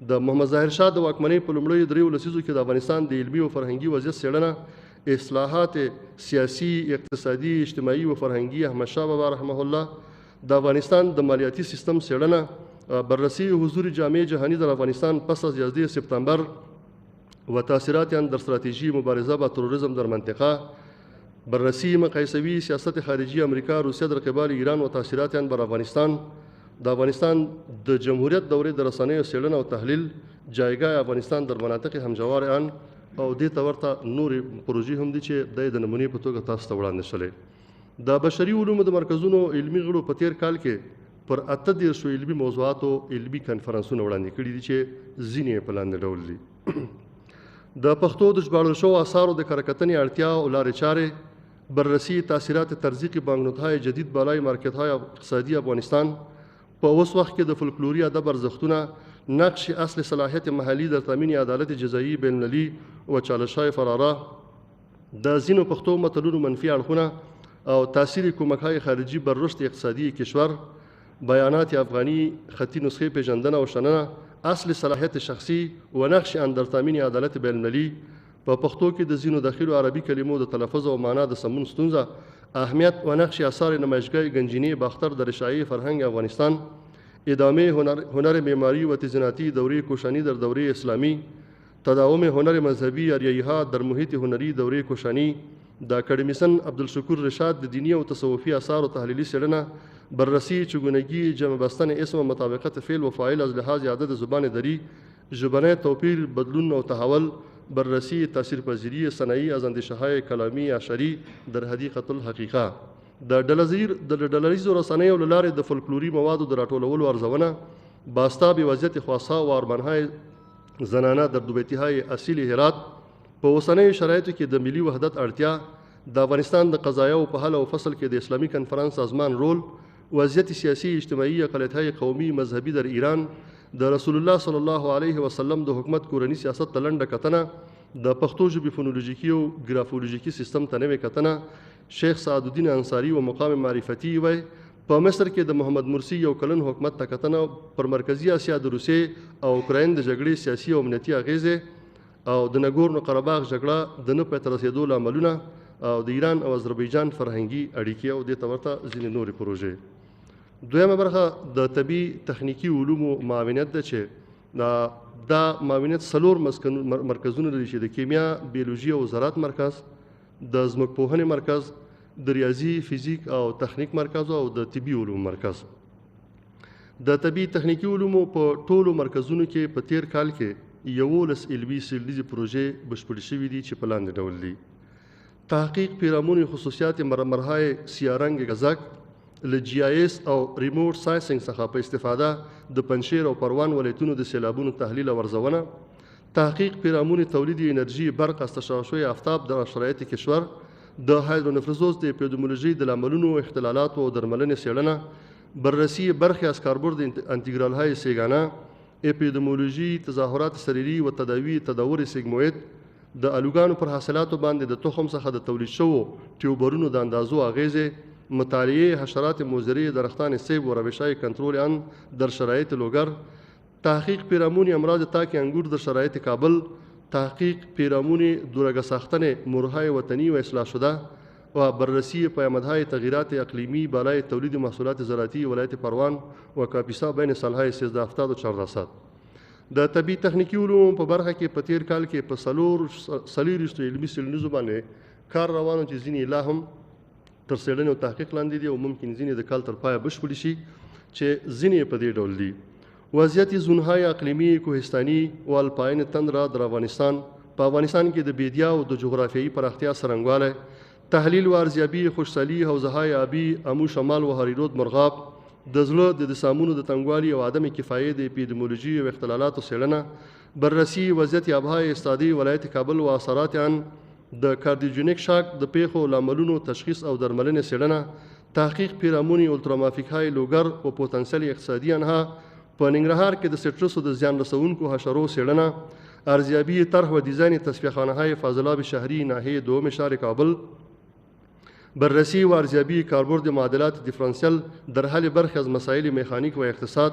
د محمد ظاهر شاه د واکمنۍ په لومړیو دریو لسیزو کې د افغانستان د علمي او فرهنګي وضعیت څېړنه، اصلاحات سیاسی، اقتصادي، اجتماعي و فرهنګي احمد شاه بابا رحمه الله، د افغانستان د مالیاتي سیستم څېړنه، بررسی حضور جامع جهانی در افغانستان پس از 11 سپتامبر و تاثیرات آن در استراتژی مبارزه با تروریسم در منطقه، بررسی مقایسوی سیاست خارجی امریکا روسیه در قبال ایران و تاثیرات آن بر افغانستان، د افغانستان د جمهوریت دورې د رسنیو څېړنه او تحلیل، جایگاه افغانستان در مناطق همجوار آن او دې ته ورته نورې پروژې هم دي چې د نمونې په توګه تاسو ته وړاندې شولې. د بشري علومو د مرکزونو علمي غړو په تیر کال کې پر 38 علمي موضوعاتو علمي کنفرانسونه وړاندې کړي دي چې ځینې په لاندې ډول دي. د پښتو د ژباړل شوو اثارو د کره کتنې اړتیا او لارې چارې، بررسی تاثیرات ترزیق بانکنوت‌های جدید بالای مارکت‌های اقتصادی افغانستان، په اوس وخت کې د فولکلوري ادب ارزښتونه، نقش اصل صلاحیت محلی در تامین عدالت جزایی بین المللی و چالش‌های فراره، د ځینو پښتو متلونو منفي اړخونه او تاثیر کومک‌های خارجي بر رشد اقتصادي کشور، بیانات افغانی خطی نسخه پیژندنه و شننه، اصل صلاحیت شخصی و نقش آن در تامین عدالت بین المللی، په پښتو کې د ځینو داخلو عربي کلمو د تلفظ او معنا د سمون ستونزه، اهمیت و نقش آثار نمایشگاه گنجینه باختر در اشاعه فرهنگ افغانستان، ادامه هنر معماری و تزئیناتی دوره کوشانی در دوره اسلامی، تداوم هنر مذهبی اریایی ها در محیط هنری دوره کوشانی، د اکاډمیسن عبدالشکور رشاد د دینی او تصوفي آثار او تحلیلي څېړنه، بررسی چگونگی جمع بستن اسم و مطابقت فعل و فاعل از لحاظ عدد زبان دری، ژبنی توپیر، بدلون او تحول، بررسی تاثیرپذیری صنعی از اندیشه‌های کلامی اشعری در حدیقة الحقیقه، د ډلهییزو رسنیو له لارې د فولکلوري موادو د راټولولو ارزونه، باستا به وضعیت خاصه و آرمانهای زنانه در دوبیتی‌های اصیل هرات، په اوسنیو شرایطو کې د ملي وحدت اړتیا، د افغانستان د قضایاو په حل او فصل کې د اسلامي کنفرانس سازمان رول، وضعیت سیاسی اجتماعي اقلیت‌های قومي مذهبي در ایران، د رسول الله صلی الله علیه وسلم د حکومت کورنی سیاست ته لنډه کتنه، د پښتو ژبې فونولوژیکي او ګرافولوژیکي سیستم ته نوې کتنه، شیخ سعد الدین انصاری و مقام معرفتي وی، په مصر کې د محمد مرسی یو کلن حکومت ته کتنه، پر مرکزی اسیا د روسیې او اوکراین د جګړې سیاسي او امنیتي اغیزې او د نګورنو قرهباغ جګړه د نه پای ته رسېدو لاملونه او د ایران او آذربایجان فرهنګي اړیکې او دې ته ورته ځینې نورې پروژې. دویمه برخه د طبي تخنیکي علومو معاونیت ده چې دا معاونیت 4 مرکزونه لري چې د کیمیا، بیولوژي او زراعت مرکز، د ځمکپوهنې مرکز، د ریاضي، فزیک او تخنیک مرکز او د طبي علومو مرکز. د طبي تخنیکي علومو په ټولو مرکزونو کې په تیر کال کې 11 علمي څېړنیزې پروژې بشپړې شوي دي چې په لاندې ډول دي: تحقیق پیرامون خصوصیات مرمرهای سیارنگ گزک له GIS او ریموټ ساینسینګ څخه په استفاده د پنجشیر او پروان ولایتونو د سیلابونو تحلیل او ارزونه، تحقیق پیرامون تولید انرژی برق از تشعشع آفتاب در شرایط کشور، د هایدرونفرزوز د اپیدمیولوژي د لاملونو، اختلالات او درملنې څېړنه، بررسی برخی از کاربرد انتگرال‌های سیگانه، اپیدمیولوژی، تظاهرات سریری و تداوی تداور سیگموید، د الوګانو پر حاصلاتو باندې د تخم څخه د تولید شوو ټیوبرونو د اندازو اغیزې، مطالعه حشرات مضرې درختان سیب و روش‌های کنترل آن در شرایط لوگر، تحقیق پیرامون امراض تاک انگور در شرایط کابل، تحقیق پیرامون دورگه ساختن مرغ‌های وطنی و اصلاح شده و بررسی پیامدهای تغییرات اقلیمی بالای تولید محصولات زراعتی ولایت پروان و کاپیسا بین سالهای 1370 و 1400. د طبي تخنیکی علومو په برخه کې په تیر کال کې په څلوېښتو علمي څېړنیزو باندې کار روانو چې ځینې لا هم تر څېړنې او تحقیق لاندې دي او ممکن ځینې د کال تر پایه بشپړې شي چې ځینې په دې ډول دي. وضعیت زونهای اقلیمی کوهستانی و الپاین تندرا در افغانستان، په افغانستان کې د بیدیا او د جغرافیایي پراختیا څرنګوالی، تحلیل و ارزیابي خوشسالي حوزههای آبی امو شمال و هریرود مرغاب، د زړه د سامونو د تنګوالي او عدم کفایې د اپیدمیولوژي او اختلالاتو څېړنه، بررسی وضعیت آبهای استادي ولایت کابل و اثرات آن، د کاردیوجینیک شاک د پیښو لاملونو تشخیص او درملنې څېړنه، تحقیق پیرامون الترامافیکهای لوګر و پوتنسیل اقتصادي آنها، په ننګرهار کې د سټرسو د زیان رسونکو حشرو څېړنه، ارزیابي طرح و دیزاین تصفیه‌خانه‌های فاضلاب شهری ناحیه دوم شهر کابل، بررسی و ارزیابی کاربرد معادلات دیفرانسیل در حل برخی از مسائل میخانیک و اقتصاد،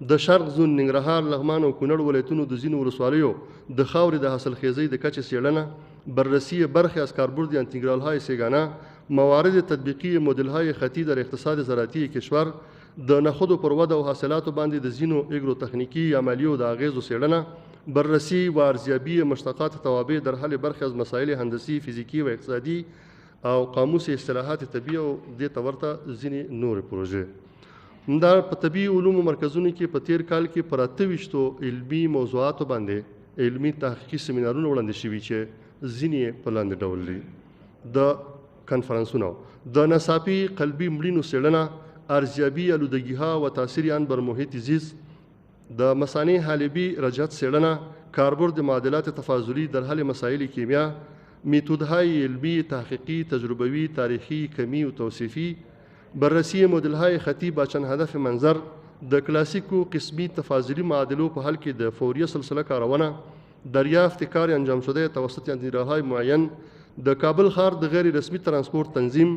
د شرق زون ننګرهار لغمان او کونړ ولایتونو د ځینو ولسوالیو د خاورې د حاصلخیزۍ د کچې څېړنه، بررسی برخی از کاربرد انتگرال‌های سیگانه، موارد تطبیقی مدل‌های خطی در اقتصاد زراعتی کشور، د نخودو پر وده او حاصلاتو باندې د ځینو اګرو تخنیکی عملیو د اغیزو څېړنه، بررسی و ارزیابی مشتقات توابع در حل برخی از مسائل هندسی، فیزیکی و اقتصادی او قاموس اصطلاحات طبي او دې ته ورته ځینې نورې پروژې. دا په طبي علومو مرکزونو کې په تیر کال کې پر 28 علمي موضوعاتو باندې علمي تحقیقي سیمینارونه وړاندې شوي چې ځینې په لاندې ډول دي: د کنفرانسونو، د ناڅاپي قلبي مړینو څېړنه، ارزیابي آلودګی‌ها و تاثیر آن بر محیط زیست، د مثانه حالبی رجعت څېړنه، کاربرد معادلات تفاضلی در حل مسائل کیمیا، میتودهای علمی تحقیقی تجربوی تاریخی کمی و توصیفی، بررسی مدل‌های خطی با چند هدف منظر، د کلاسیکو قسمی تفاضلی معادلو په حل کې د فوریه سلسله کارونه، دریافت کار انجام شده توسط انجنیرهای معین، د کابل ښار د غیر رسمی ترانسپورت تنظیم،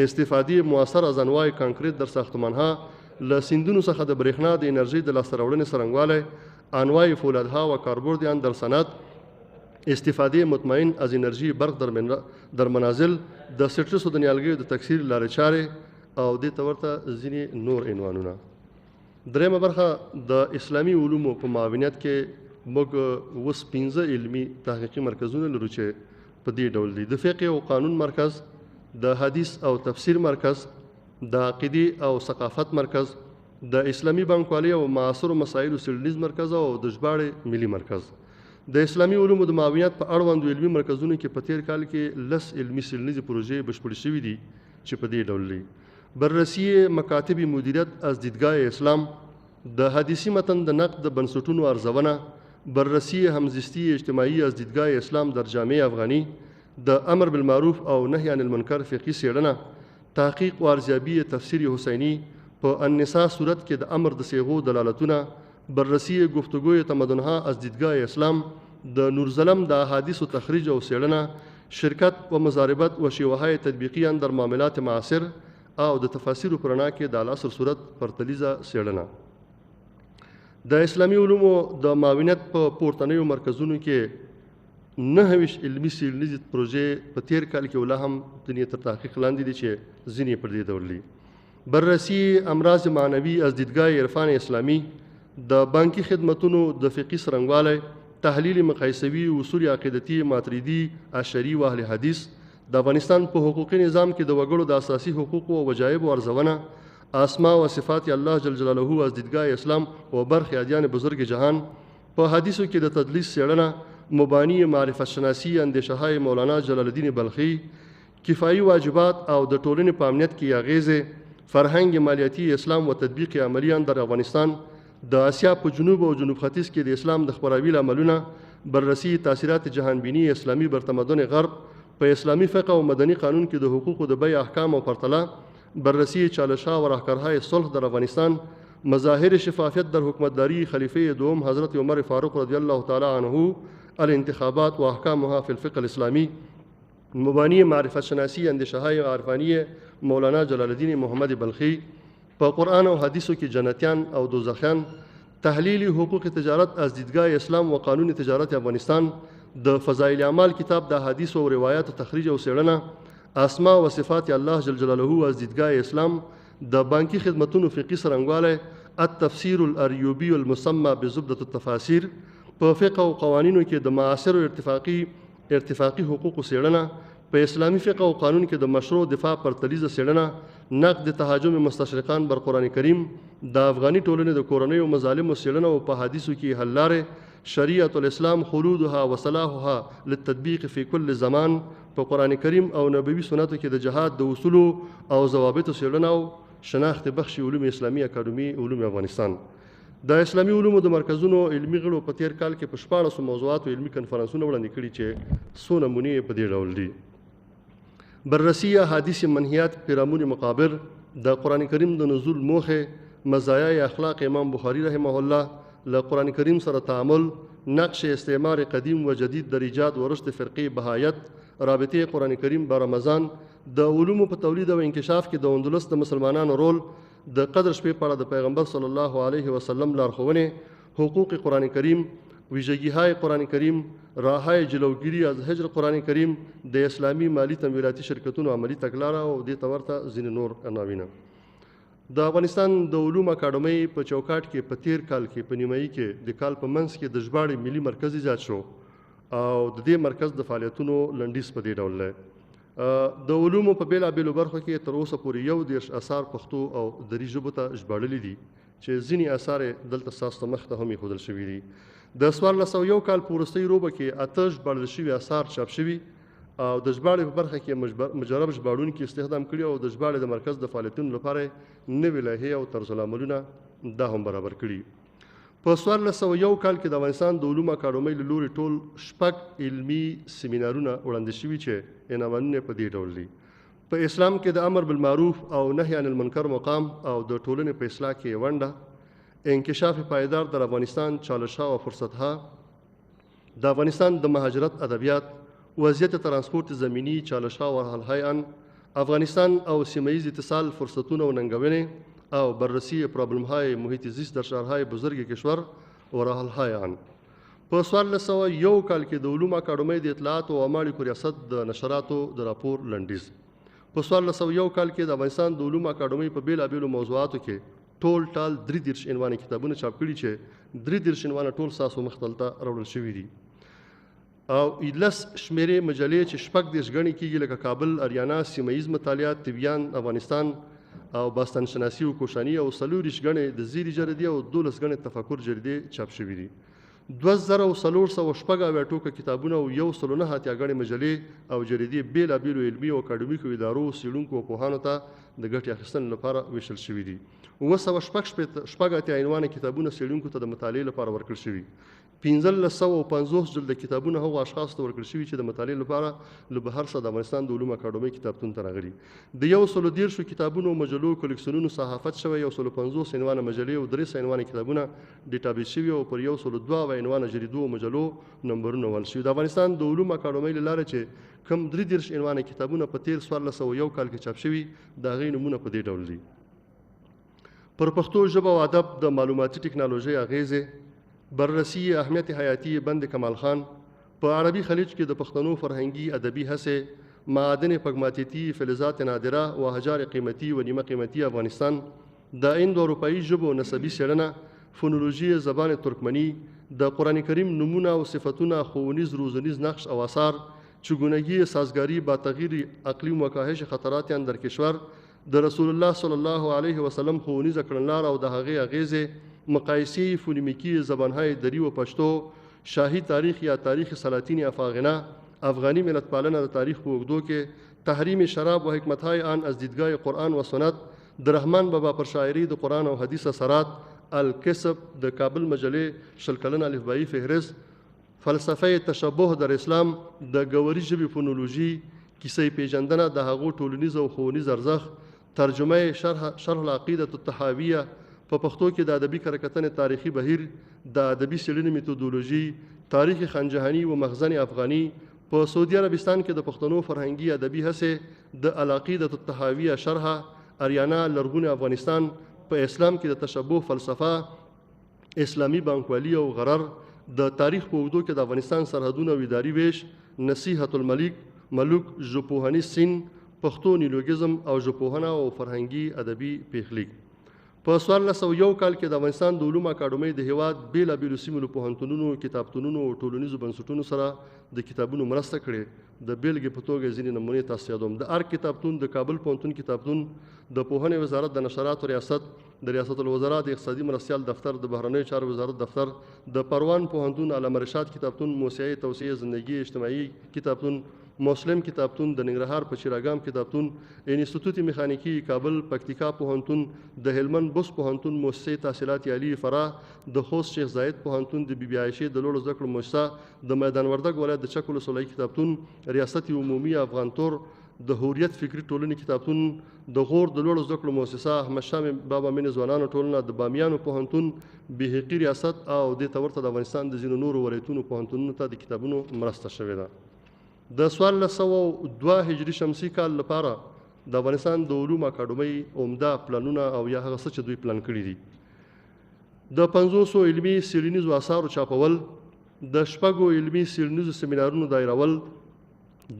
استفاده مؤثر از انواع کانکریت در ساختمانها، له سیندونو څخه د برېښنا د انرژۍ د لاسته راوړنې څرنګوالی، انواع فولادها و کاربرد آن در صنعت، استفاده مطمئن از انرژی برق در منازل، د سټرسو د نیالګیو د تکثیر لارې چارې او دې ته ورته ځینې نور عنوانونه. درېیمه برخه د اسلامي علومو په معاونیت کې موږ اوس 15 علمي تحقیقي مرکزونه لرو چې په دې ډول دي: د فقه او قانون مرکز، د حدیث او تفسیر مرکز، د عقیدې او ثقافت مرکز، د اسلامي بانکوالۍ او معاصرو مسایلو څېړنیز مرکز او د ژباړې ملي مرکز. د اسلامي علومو د معاونیت په اړوندو علمي مرکزونو کې په تیر کال کې 10 علمي څېړنیزې پروژې بشپړې شوي دي چې په دې ډول دي: بررسی مکاتب مدیریت از دیدگاه اسلام، د حدیثي متن د نقد بنسټونو ارزونه، بررسی همزیستی اجتماعي از دیدگاه اسلام در جامعه افغانی، د امر بالمعروف او نهی عن المنکر فقهي څېړنه، تحقیق و ارزیابي تفسیر حسینی، په النساء صورت کې د امر د صیغو دلالتونه، بررسی گفتگوی تمدنها از دیدگاه اسلام، د نورزلم د احادیث و تخریج او څېړنه، شرکت و مضاربت و شیوههای تطبیقی در معاملات معاصر او د تفاسیرو په رڼا کې د العصر صورت پرتلیزه څېړنه. د اسلامي علومو د معاونیت په پورتنیو مرکزونو کې 29 علمي څېړنیزې پروژې په تیر کال کې ولا هم ځینې تر تحقیق لاندې دي چې ځینې پر دې ډول دي: بررسی امراض معنوي از دیدگاه عرفان اسلامی، د بانکي خدمتونو د فقهي څرنګوالی، تحلیل مقایسوي اصول عقیدتي ماتریدي اشعري و اهل حدیث، د افغانستان په حقوقي نظام کې د وګړو د اساسي حقوقو او وجایبو ارزونه، اسماء و صفات الله جل جلاله از دیدگاه اسلام و برخی ادیان بزرگ جهان، په حدیثو کې د تدلیس څېړنه، مبانی معرفت شناسی اندیشه‌های مولانا جلال الدین بلخی، کفایي واجبات او د ټولنې په امنیت کې اغیزې، فرهنګ مالیاتي اسلام و تطبیق عملیان در افغانستان، د آسیا په جنوب او جنوب ختیځ کې د اسلام د خپراوي عملونه، بررسی تاثیرات جهانبینی اسلامی بر تمدن غرب، په اسلامی فقه او مدني قانون کې د حقوقو د بیع احکام او پرتله، بررسی چالش‌ها و راهکارهای صلح در افغانستان، مظاهر شفافیت در حکومتداری خلیفه دوم حضرت عمر فاروق رضی الله تعالی عنه، الانتخابات و احکامها فی الفقه الاسلامی، مبانی معرفت شناسی اندیشه‌های عرفانی مولانا جلال الدین محمد بلخی، په قرآن او حدیثو کې جنتیان او دوزخیان، تحلیل حقوق تجارت از دیدگاه اسلام و قانون تجارت افغانستان، د فضایل اعمال کتاب د احادیث او روایات تخریج او څېړنه، اسماء و صفات الله جل جلاله از دیدگاه اسلام، د بانکي خدمتونو فقهي څرنګوالی، التفسیر الاریوبی المسمى بزبدة التفاسیر، په فقه او قوانینو کې د معاصرو ارتفاقي حقوقو څېړنه، په اسلامي فقه او قانون کې د مشروع دفاع پرتلیزه څېړنه، نقد تهاجم مستشرقان بر قرآن کریم، د افغاني ټولنې د کورنیو مظالمو څېړنه او په حدیثو کې حل لارې، شریعت الاسلام خلودها و صلاحها للتطبیق فی کل زمان، په قرآن کریم او نبوي سنتو کې د جهاد د اصولو او ضوابطو څېړنه او شناخت بخش علوم اسلامي اکاډمي علوم افغانستان. د اسلامي علومو د مرکزونو علمي غړو په تیر کال کې په 14 موضوعاتو علمي کنفرانسونه وړاندې کړي چې څو نمونې په دې ډول دي: بررسی احادیث منهیات پیرامون مقابر، د قرآن کریم د نزول موخه، مزایای اخلاق امام بخاری رحمه الله، له قرآن کریم سره تعامل، نقش استعمار قدیم و جدید در ایجاد و رشد فرقه بهایت، رابطه قرآن کریم با رمضان، د علومو په تولید او انکشاف کې د اندلس د مسلمانانو رول، د قدر شپې په اړه د پیغمبر صلی الله علیه وسلم لارښوونې، حقوق قرآن کریم، ویژگی‌های قرآن کریم، راههای جلوگیری از هجر قرآن کریم، د اسلامی مالی تمویلاتی شرکتونو عملی تګلاره او دې ته ورته ځینې نور عناوینه. د افغانستان د علوم اکاډمۍ په چوکاټ کې په تیر کال کې په نیمایي کې د کال په منځ کې د ژباړې ملي مرکز ایجاد شو او د دې مرکز د فعالیتونو لنډیز په دې ډول دی. د علومو په بیلابیلو برخو کې تر اوسه پورې 21 اثار پښتو او دري ژبو ته ژباړلي دي چې ځینې اثار یې دلته ستاسو ته مخ ته هم ایښودل شوي دي. د 1401 کال په وروستۍ روبه کې 8 ژباړل شوي اثار چاپ شوي او د ژباړې په برخه کې مجرب ژباړونکي استخدام کړي او د ژباړې د مرکز د فعالیتونو لپاره نوې لایحې او طرزالعملونه دا هم برابر کړي. په 1401 کال کې د افغانستان د علومو اکاډمۍ له لوري ټول 6 علمي سیمینارونه وړاندې شوي چې عنوانونه په دې ډول دي: په اسلام کې د امر بالمعروف او نهي عن المنکر مقام او د ټولنې په اصلاح کې ونډه، انکشاف پایدار در افغانستان، چالش‌ها و فرصت‌ها، د افغانستان د مهاجرت ادبیات، وضعیت ترانسپورت زمینی، چالش‌ها و حل‌های آن، افغانستان او سیمه‌ایز اتصال، فرصتونه و ننگونې او بررسی پرابلم‌های محیط زیست در شهرهای بزرگ کشور و راه‌های آن. په 1401 کال کې د علومو اکاډمۍ د اطلاعات او اعمالو ریاست د نشراتو د راپور لنډیز. په 1401 کال کې د افغانستان د علومو اکاډمۍ په بیلابیلو موضوعاتو کې ټول 33 عنواني کتابونه چاپ کړي چې 33 عنوانه ټول ساسو مختلطه راوړل شوي دي او 11 شمیرې مجلې چې 14 غني کېږي لکه کابل، اریانا، سیمه‌ایز مطالعات، طبیان، افغانستان او باستان شناسی او کوشانی او 40 غني د زیری جریدې او 12 غني تفکر جریدې چاپ شوي دي. 2400 ټوکه کتابونه او 109 غني مجلې او جریدې بیلابیلو علمي او اکاډمیکو ادارو، څېړونکو او پوهانو ته د ګټې اخیستنې لپاره ویشل شوي دي. 916 عنوانه کتابونه څېړونکو ته د مطالعې لپاره ورکړل شوي. 1550 جلد کتابونه هغو اشخاصو ته ورکړل شوي چې د مطالعې لپاره له بهر څخه د افغانستان د علومو اکاډمۍ کتابتون ته راغلي. د 113 کتابونو او مجلو کلیکسیونونو صحافت شوی، 150 عنوانه مجلې او 300 عنوانه کتابونه ډیټابیس شوي او پر 102 عنوانه جریدو او مجلو نمبرونه ول شوي. د افغانستان د علومو اکاډمۍ له لارې چې کم 33 عنوانه کتابونه په تیر 1401 کال کې چاپ شوي د هغې نومونه په دې ډول دي: پر پښتو ژبه او ادب د معلوماتي ټکنالوژۍ اغیزې، بررسی اهمیت حیاتی بند کمال خان، په عربي خلیج کې د پښتنو فرهنګي ادبي هڅې، معادن پګماتیتي، فلزات نادره و احجار قیمتي و نیمه قیمتي افغانستان، د هند او اروپایي ژبو نسبي څېړنه، فونولوژي زبان ترکمنی، د قرآن کریم نمونه او صفتونه، ښوونیز روزنیز نقش او آثار، چگونگی سازگاری با تغییر اقلیم و کاهش خطرات در کشور، د رسول الله صلی الله علیه وسلم ښوونیزه کړنلاره او د هغې اغیزې، مقایسې فونیمیکي زبانهای دری و پښتو، شاهي تاریخ یا تاریخ سلاطین افاغنه، افغانی ملت پالنه د تاریخ په اوږدو کې، تحریم شراب و حکمتهای آن از دیدگاه قرآن و سنت، د رحمان بابا پر شاعری د قرآن او حدیث اثرات، الکسب د کابل مجلې 20 کلن الفبایی فهرست، فلسفه تشبه در اسلام، د ګوري ژبې فونولوژي، کیسې پیژندنه د هغو ټولنیز او ښوونیز ارزښت، ترجمه شرح العقیدة الطحاویه په پښتو کې د ادبي کره تاریخي بهیر د ادبي څېړنې میتودولوژي تاریخ خانجهاني و مخزن افغاني په سعودي عربستان کې د پښتنو فرهنګي ادبي هڅې د العقیدة الطحاویه شرحه اریانا لرغونی افغانستان په اسلام کې د تشبه فلسفه اسلامي بانکوالي او غرر د تاریخ په اوږدو کې د افغانستان سرحدونه او اداري ویش نصیحت الملوک ژبپوهني سین پښتو نیولوګیزم او ژبپوهنه او فرهنګي ادبي پیښلیک په 1401 کال کې د افغانستان د علومو اکاډمۍ د هیواد بیلابیلو سیمو له پوهنتونونو کتابتونونو او ټولنیزو بنسټونو سره د کتابونو مرسته کړې د بیلګې په توګه ځینې نمونې تاسو یادوم د ارګ کتابتون د کابل پوهنتون کتابتون د پوهنې وزارت د نشراتو ریاست د ریاست الوزرا د اقتصادي مرستیال دفتر د بهرنیو چارو وزارت دفتر د پروان پوهنتون علامه رشاد کتابتون موسعه توسعه زندگی اجتماعي کتابتون مسلم کتابتون د ننګرهار په چراګام کتابتون انسټیټوت میخانیکی کابل پکتیکا پوهنتون د هلمند بوس پوهنتون مؤسسه تحصیلات عالی فراه د خوست شیخ زاید پوهنتون د بی بی عائشه د لوړو زده کړو مؤسسه د میدان وردګ ولایت د چک ولسوالۍ کتابتون ریاست عمومي افغان تور د هوریت فکری ټولنې کتابتون د غور د لوړو زده کړو مؤسسه احمد شاه بابا مینې ځوانانو ټولنه د بامیانو پوهنتون بهقي ریاست او د تورته د افغانستان د ځینو نورو ولایتونو پوهنتونونو ته د کتابونو مرسته شوې ده د 1402 هجري شمسي کال لپاره د افغانستان د علومو اکاډمۍ عمده پلانونه او یا هغه څه چې دوی پلان کړي دي د 500 علمي څېړنیزو اثارو چاپول د 6 علمي څېړنیزو سیمینارونو دایرول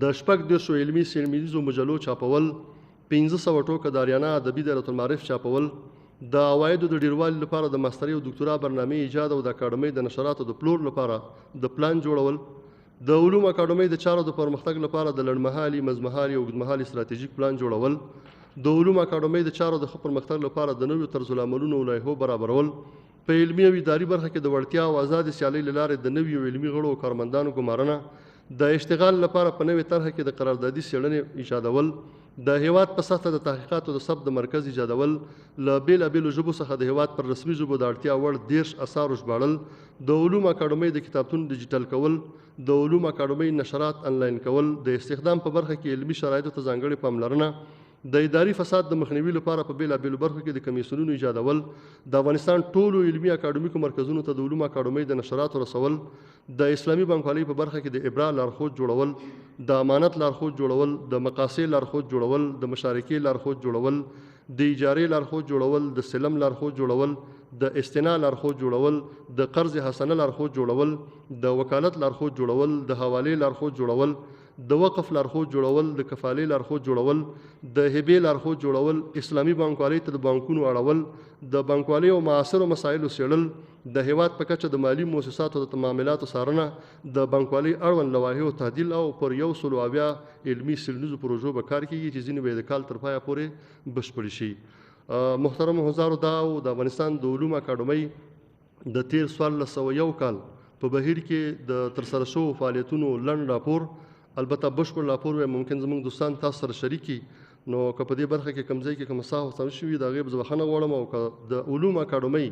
د 14 علمي څېړنیزو مجلو چاپول 1500 ټوکه د اریانا ادبي دایرة المعارف چاپول د عوایدو د ډیروالي لپاره د ماسترۍ او دکتورا برنامې ایجاد او د اکاډمۍ د نشراتو د پلور لپاره د پلان جوړول د علومو اکاډمۍ د چارو د پرمختګ لپاره د لنډمهالي مزمهالي او اوږدمهالي ستراتیژیک پلان جوړول د علومو اکاډمۍ د چارو د ښه پرمختګ لپاره د نویو طرزالعملونو او لایحو برابرول په علمي او اداري برخه کې د وړتیا او ازادې سیالۍ له لارې د نویو علمي غړو او کارمندانو ګمارنه د اشتغال لپاره په نوې طرحه کې د قراردادي څېړنې ایجادول د هیواد په سطحه د تحقیقاتو د ثبت د مرکز ایجادول له بیلابیلو ژبو څخه د هیواد پر رسمي ژبو د اړتیا وړ 10 اثار ژباړل د علومو اکاډمۍ د کتابتون ډیجیټل کول د علومو اکاډمۍ نشرات انلاین کول د استخدام په برخه کې علمي شرایطو ته ځانګړې پاملرنه د اداري فساد د مخنیوي لپاره په بیلابیلو برخو کې د کمیسیونونو ایجادول د افغانستان ټولو علمي اکاډمیکو مرکزونو ته د علومو اکاډمۍ د نشراتو رسول د اسلامي بانکوالۍ په برخه کې د ابرا لارښود جوړول د امانت لارښود جوړول د مقاصد لارښود جوړول د مشارکې لارښود جوړول د اجارې لارښود جوړول د سلم لارښود جوړول د استنا لارښود جوړول د قرض حسنه لارښود جوړول د وکالت لارښود جوړول د حوالې لارښود جوړول د وقف لارښود جوړول د کفالې لارښود جوړول د هبې لارښود جوړول اسلامي بانکوالۍ ته د بانکونو اړول د بانکوالۍ او معاصرو مسایلو څېړل د هیواد په کچه د مالي مؤسساتو د معاملاتو څارنه د بانکوالۍ اړوند لوایحو تعدیل او پر 100 علمي څېړنیزو پروژو به کار کیږي چې ځینې به د کال تر پایه پورې بشپړې شي محترم حضارو دا او د افغانستان د علومو اکاډمۍ د تیر 1401 کال په بهیر کې د ترسره شوو فعالیتونو لنډ راپور البته بشپړ راپور وي ممکن زموږ دوستان تاسو سره شریکي نو که په دې برخه کې کوم ځای کې کوم څه وسم شوي د هغې به زه بخښنه غواړم او که د علومو اکاډمۍ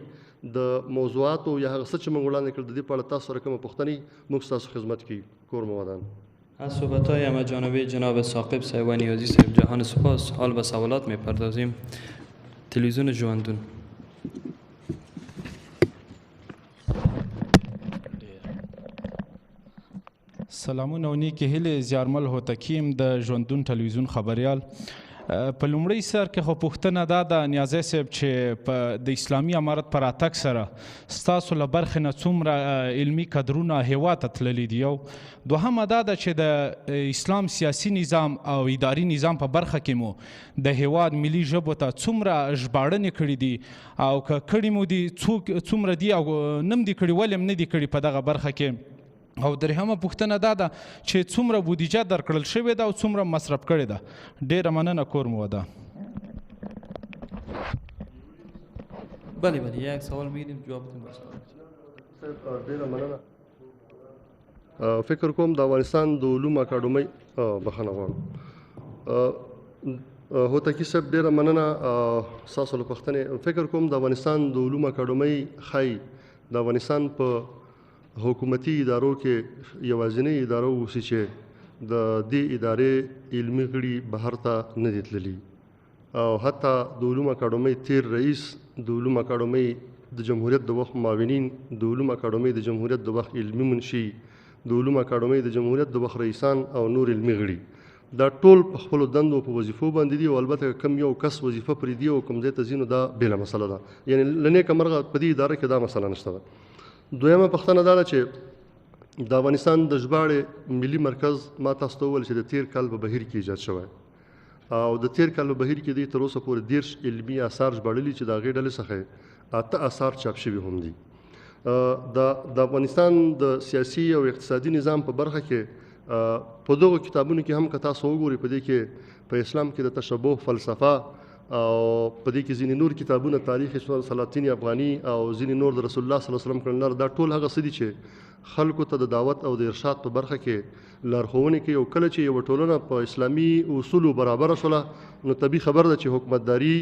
د موضوعاتو یا هغه څه چې موږ وړاندې کړل د دې په اړه تاسو سره کومه پوښتنې موږ ستاسو خدمت کې کور مو ودان از صحبت‌های همه‌جانبه جناب ثاقب صاحب و نیازی صاحب جهان سپاس. حال به سوالات می‌پردازیم. تلویزیون ژوندون. سلامونه او نیکې هیلې زیارمل هوتکیم د ژوندون تلویزیون خبریال. په لومړي سر کې خو پوښتنه دا ده نیازی صاحب چې په د اسلامي امارت په راتګ سره ستاسو له برخې نه څومره علمي کدرونه هیواد ته تللي دي یو دوهمه دا ده چې د اسلام سیاسي نظام او اداري نظام په برخه کې مو د هیواد ملي ژبو ته څومره ژباړنې کړي دي او که کړي مو دي څومره دي او نم دي کړي ولې هم نه دي کړي په دغه برخه کې او درېیمه پوښتنه دا ده چې څومره بودیجه درکړل شوې ده او څومره مصرف کړې ده. ډېره مننه کور مو وده. بله یک سوال میگیریم جوابتون برسه. ډېره مننه. فکر کوم د افغانستان د علومو اکاډمۍ بخښنه غواړم هوتکي صاحب ډېره مننه ستاسو له پوښتنې. فکر کوم د افغانستان د علومو اکاډمۍ ښایي د افغانستان په حکومتي ادارو کې یوازینۍ اداره اوسي چې د دې ادارې علمي غړي بهر ته نه دي تللي او حتی د علوم اکاډمۍ تیر رئیس، د علوم اکاډمۍ د جمهوریت د وخت معاونین، د علوم اکاډمۍ د جمهوریت د وخت علمي منشي، د علوم اکاډمۍ د جمهوریت د وخت رئیسان او نور علمي غړي، دا ټول په خپلو دندو په وظیفو باندې دي. او البته کم یو کس وظیفه پرېږدي او کوم ځای ته ځي نو دا بېله مسله ده، یعنې له نیکه مرغه په دې اداره کې دا مسله نشته ده. دویمه پوښتنه دا ده چې د افغانستان د ژباړې ملي مرکز ما تاسو ته وویل چې د تېر کال په بهیر کې ایجاد شوی، او د تېر کال په بهیر کې دی تر اوسه پورې 30 علمي آثار ژباړلي چې د هغې ډلې څخه 8 آثار چاپ شوي هم دي. د افغانستان د سیاسي او اقتصادي نظام په برخه کې په دغو کتابونو کې هم که تاسو وګورئ په دې کې په اسلام کې د تشبه فلسفه او په دې کې ځینې نور کتابونه تاریخ سلاطین افغاني او ځینې نور د رسول الله صلی الله علیه وسلم کړنلار، دا ټول هغه څه دي چې خلکو ته د دعوت او د ارشاد په برخه کې لارښوونې کوي. او کله چې یوه ټولنه په اسلامي اصولو برابره شوله نو طبیعي خبر ده چې حکومتداري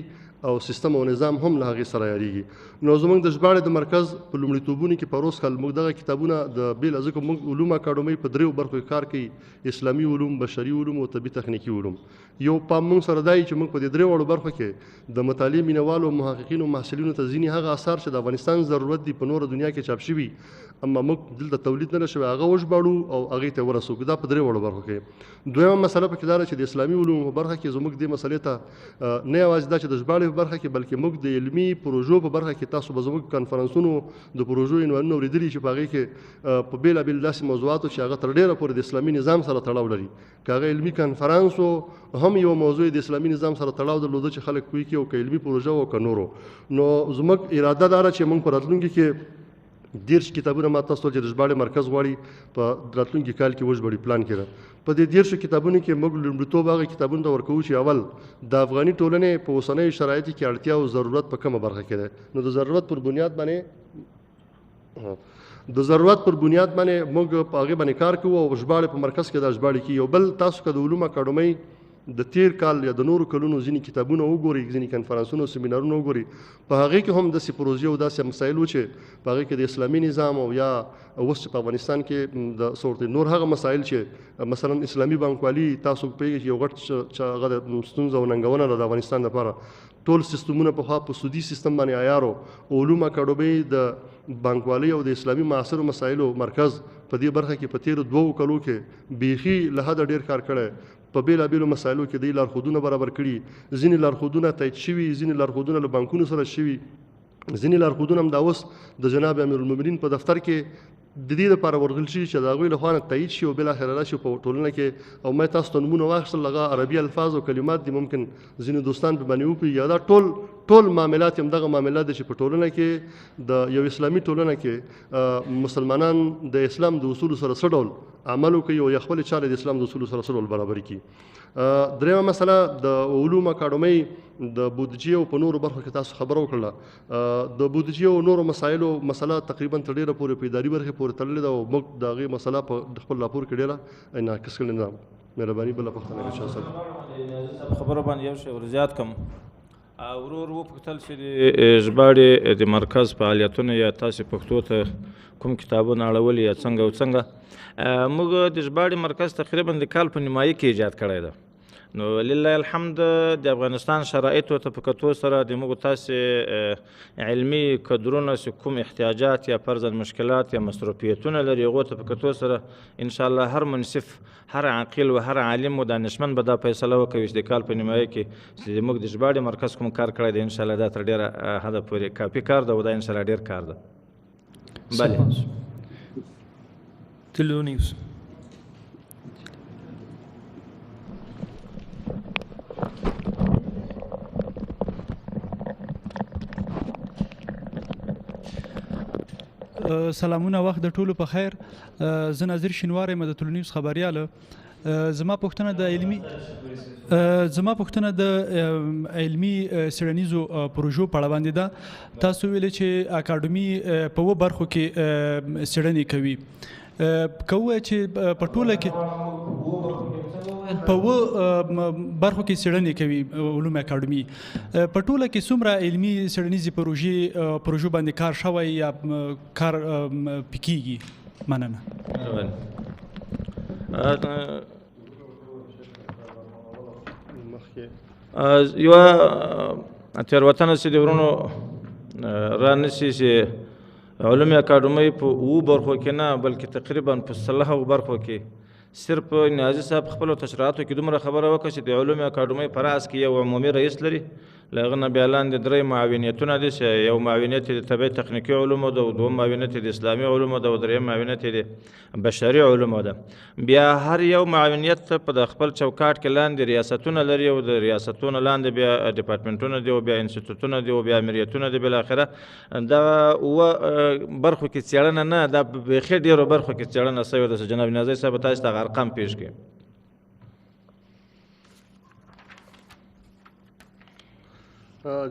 او سیستم او نظام هم له هغې سره یاریږي. نو زموږ د ژباړې د مرکز په لومړیتوبونو کې په روز کال موږ دغه کتابونه د بېل ځکه موږ علوم اکاډمۍ په 3 برخو کې کار کوي: اسلامي علوم، بشري علوم او طبي تخنیکي علوم. یو پام موږ سره دی چې موږ په دې 3 برخو کې د مطالعې مینوالو، محققینو، محصلینو ته ځینې هغه آثار چې د افغانستان ضرورت دي په نوره دنیا کې چاپ شوي اما موږ دلته تولید نه شوی هغه وژباړو او هغې ته ورسوو. دا په 3 برخو کې. دویمه مسله پکې دا ده چې د اسلامي علومو په برخه کې زموږ دې مسلې ته نه یوازې دا چې د ژباړې په برخه کې بلکې موږ د علمي پروژو په برخه کې تاسو به زموږ کنفرانسونو د پروژو عنوانونه اورېدلي چې په هغې کې په بېلابېل داسې موضوعاتو چې هغه تر ډېره پورې د اسلامي نظام سره تړاو لري، که هغه علمي کنفرانس هم یو موضوع د اسلامي نظام سره تړاو درلوده چې خلک پوه کړي، او که علمي پروژه او که نورو. نو زموږ اراده دا ده چې موږ په راتلونکي کې 30 کتابونه ما تاسو ته چې د ژباړې مرکز غواړي په راتلونکي کال کې وژباړي پلان کې ده. په دې 30 کتابونو کې موږ لومړیتوب هغه کتابونو ته ورکوو چې اول د افغاني ټولنې په اوسنیو شرایطو کې اړتیا او ضرورت په کومه برخه کې ده. نو د ضرورت پر بنیاد باندې موږ په هغې باندې کار کوو او ژباړې په مرکز کې دا ژباړې کېږي. یو بل تاسو که د علوم اکاډمۍ د تیر کال یا د نورو کلونو ځینې کتابونه وګورئ، ځینې کنفرانسونه او سیمینارونه وګورئ، په هغې کې هم داسې پروژې او داسې مسایل و چې په هغې کې د اسلامي نظام او یا اوس چې په افغانستان کې د صورت نور هغه مسایل چې مثلا اسلامي بانکوالي تاسو پوهېږئ چې یو غټ هغه د ستونزه او ننګونه ده د افغانستان لپاره. ټول سیستمونه پخوا په سودي سیستم باندې عیارو. علوم اکاډمۍ د بانکوالۍ او د اسلامي معاصرو مسایلو مرکز په دې برخه کې په تېرو 2 کلو کې بیخي له حده ډېر کار کړی. په بېلابېلو مسایلو کې دوی لارښودونه برابر کړي، ځینې لارښودونه تایید شوي، ځینې لارښودونه له بانکونو سره شوي، ځینې لارښودونه هم دا اوس د جناب امیرالمؤمنین په دفتر کې د دې لپاره ورغل شي چې د هغوی له خوا نه تایید شي او بالاخره راشي په ټولنه کې. او ما تاسو ته نومونه واخیستل، هغه عربي الفاظ او کلمات دي، ممکن ځینې دوستان په باندې وپوهېږي. دا ټول معاملات هم دغه معاملات دي چې په ټولنه کې د یو اسلامي ټولنه کې مسلمانان د اسلام د اصولو سره څه ډول عمل وکړي او یا خپلې چارې د اسلام د اصولو سره څه ډول برابرې کړي. درېیمه مسله د علوم اکاډمۍ د بودیجې او په نورو برخو کې تاسو خبره وکړله. د بودیجې او نورو مسایلو مسله تقریبا تر ډېره پورې په اداري برخې پورې تړلې ده او موږ د هغې مسله په خپل راپور کې ډېره انعکاس کړې ده. مهرباني بله پوښتنه کوي شاه صاحب. خبرو باندې یو شی ورزیات کړم. ورور وپوښتل چې د ژباړې د مرکز فعالیتونه یا تاسې پښتو ته کوم کتابونه اړولي یا څنګه او څنګه. موږ د ژباړې مرکز تقریبا د کال په نیمایي کې ایجاد کړی ده. نو لله الحمد د افغانستان شرایطو ته په کتو سره د موږ تاسې علمي کدرونه چې کوم احتیاجات یا فرضاً مشکلات یا مصروفیتونه لري هغو ته په کتو سره انشاءالله هر منصف، هر عاقل و هر عالم و دانشمند به دا فیصله وکوي چې د کال په نیمایي کې چې موږ د ژباړې مرکز کوم کار کړی دی انشاءالله دا تر ډېره حده پورې کافي کار ده او دا انشاءالله ډېر کار ده. بله تلونیوز سلامونه، وخت د ټولو په خیر. زه ناظر شینوار یم د تلونیوز خبریاله. زما پوښتنه د علمي څېړنیزو پروژو په اړه باندې ده. تاسو ویلې چې اکاډمي په 2 برخو کې څېړنې کوي. که ووایو چې په ټوله کې په 2 برخو کې څېړنې کوي علوم اکاډمي، په ټوله کې څومره علمي څېړنیزې پروژو باندې کار شوی یا کار پې کېږي؟ مننه. مخکې یوه تېروتنه چې د ورونو رانیسي چې علوم اکاډمۍ په 7 برخو کې نه بلکې تقریبا په 30 برخو کې صرف نیازي صاحب خپلو تشریحاتو کې دومره خبره وکړه چې د علوم اکاډمۍ په راس کې یو عمومي رئیس لري، له هغه نه بیا لاندې 3 معاونیتونه دي چې یو معاونیت یې د طبیعي تخنیکي علومو ده، 2 معاونیت یې د اسلامي علومو ده، او 3 معاونیت یې د بشري علومو ده. بیا هر یو معاونیت په د خپل چوکاټ کې لاندې ریاستونه لري، او د ریاستونو لاندې بیا ډپارټمنټونه دي، او بیا انسټیټوټونه دي، او بیا امریتونه دي. بالاخره دغه 7 برخو کې څېړنه نه، دا بیخي ډېرو برخو کې څېړنه سوې ده چې جناب نیازی صاحب تاسو ته ارقام پیش کړي.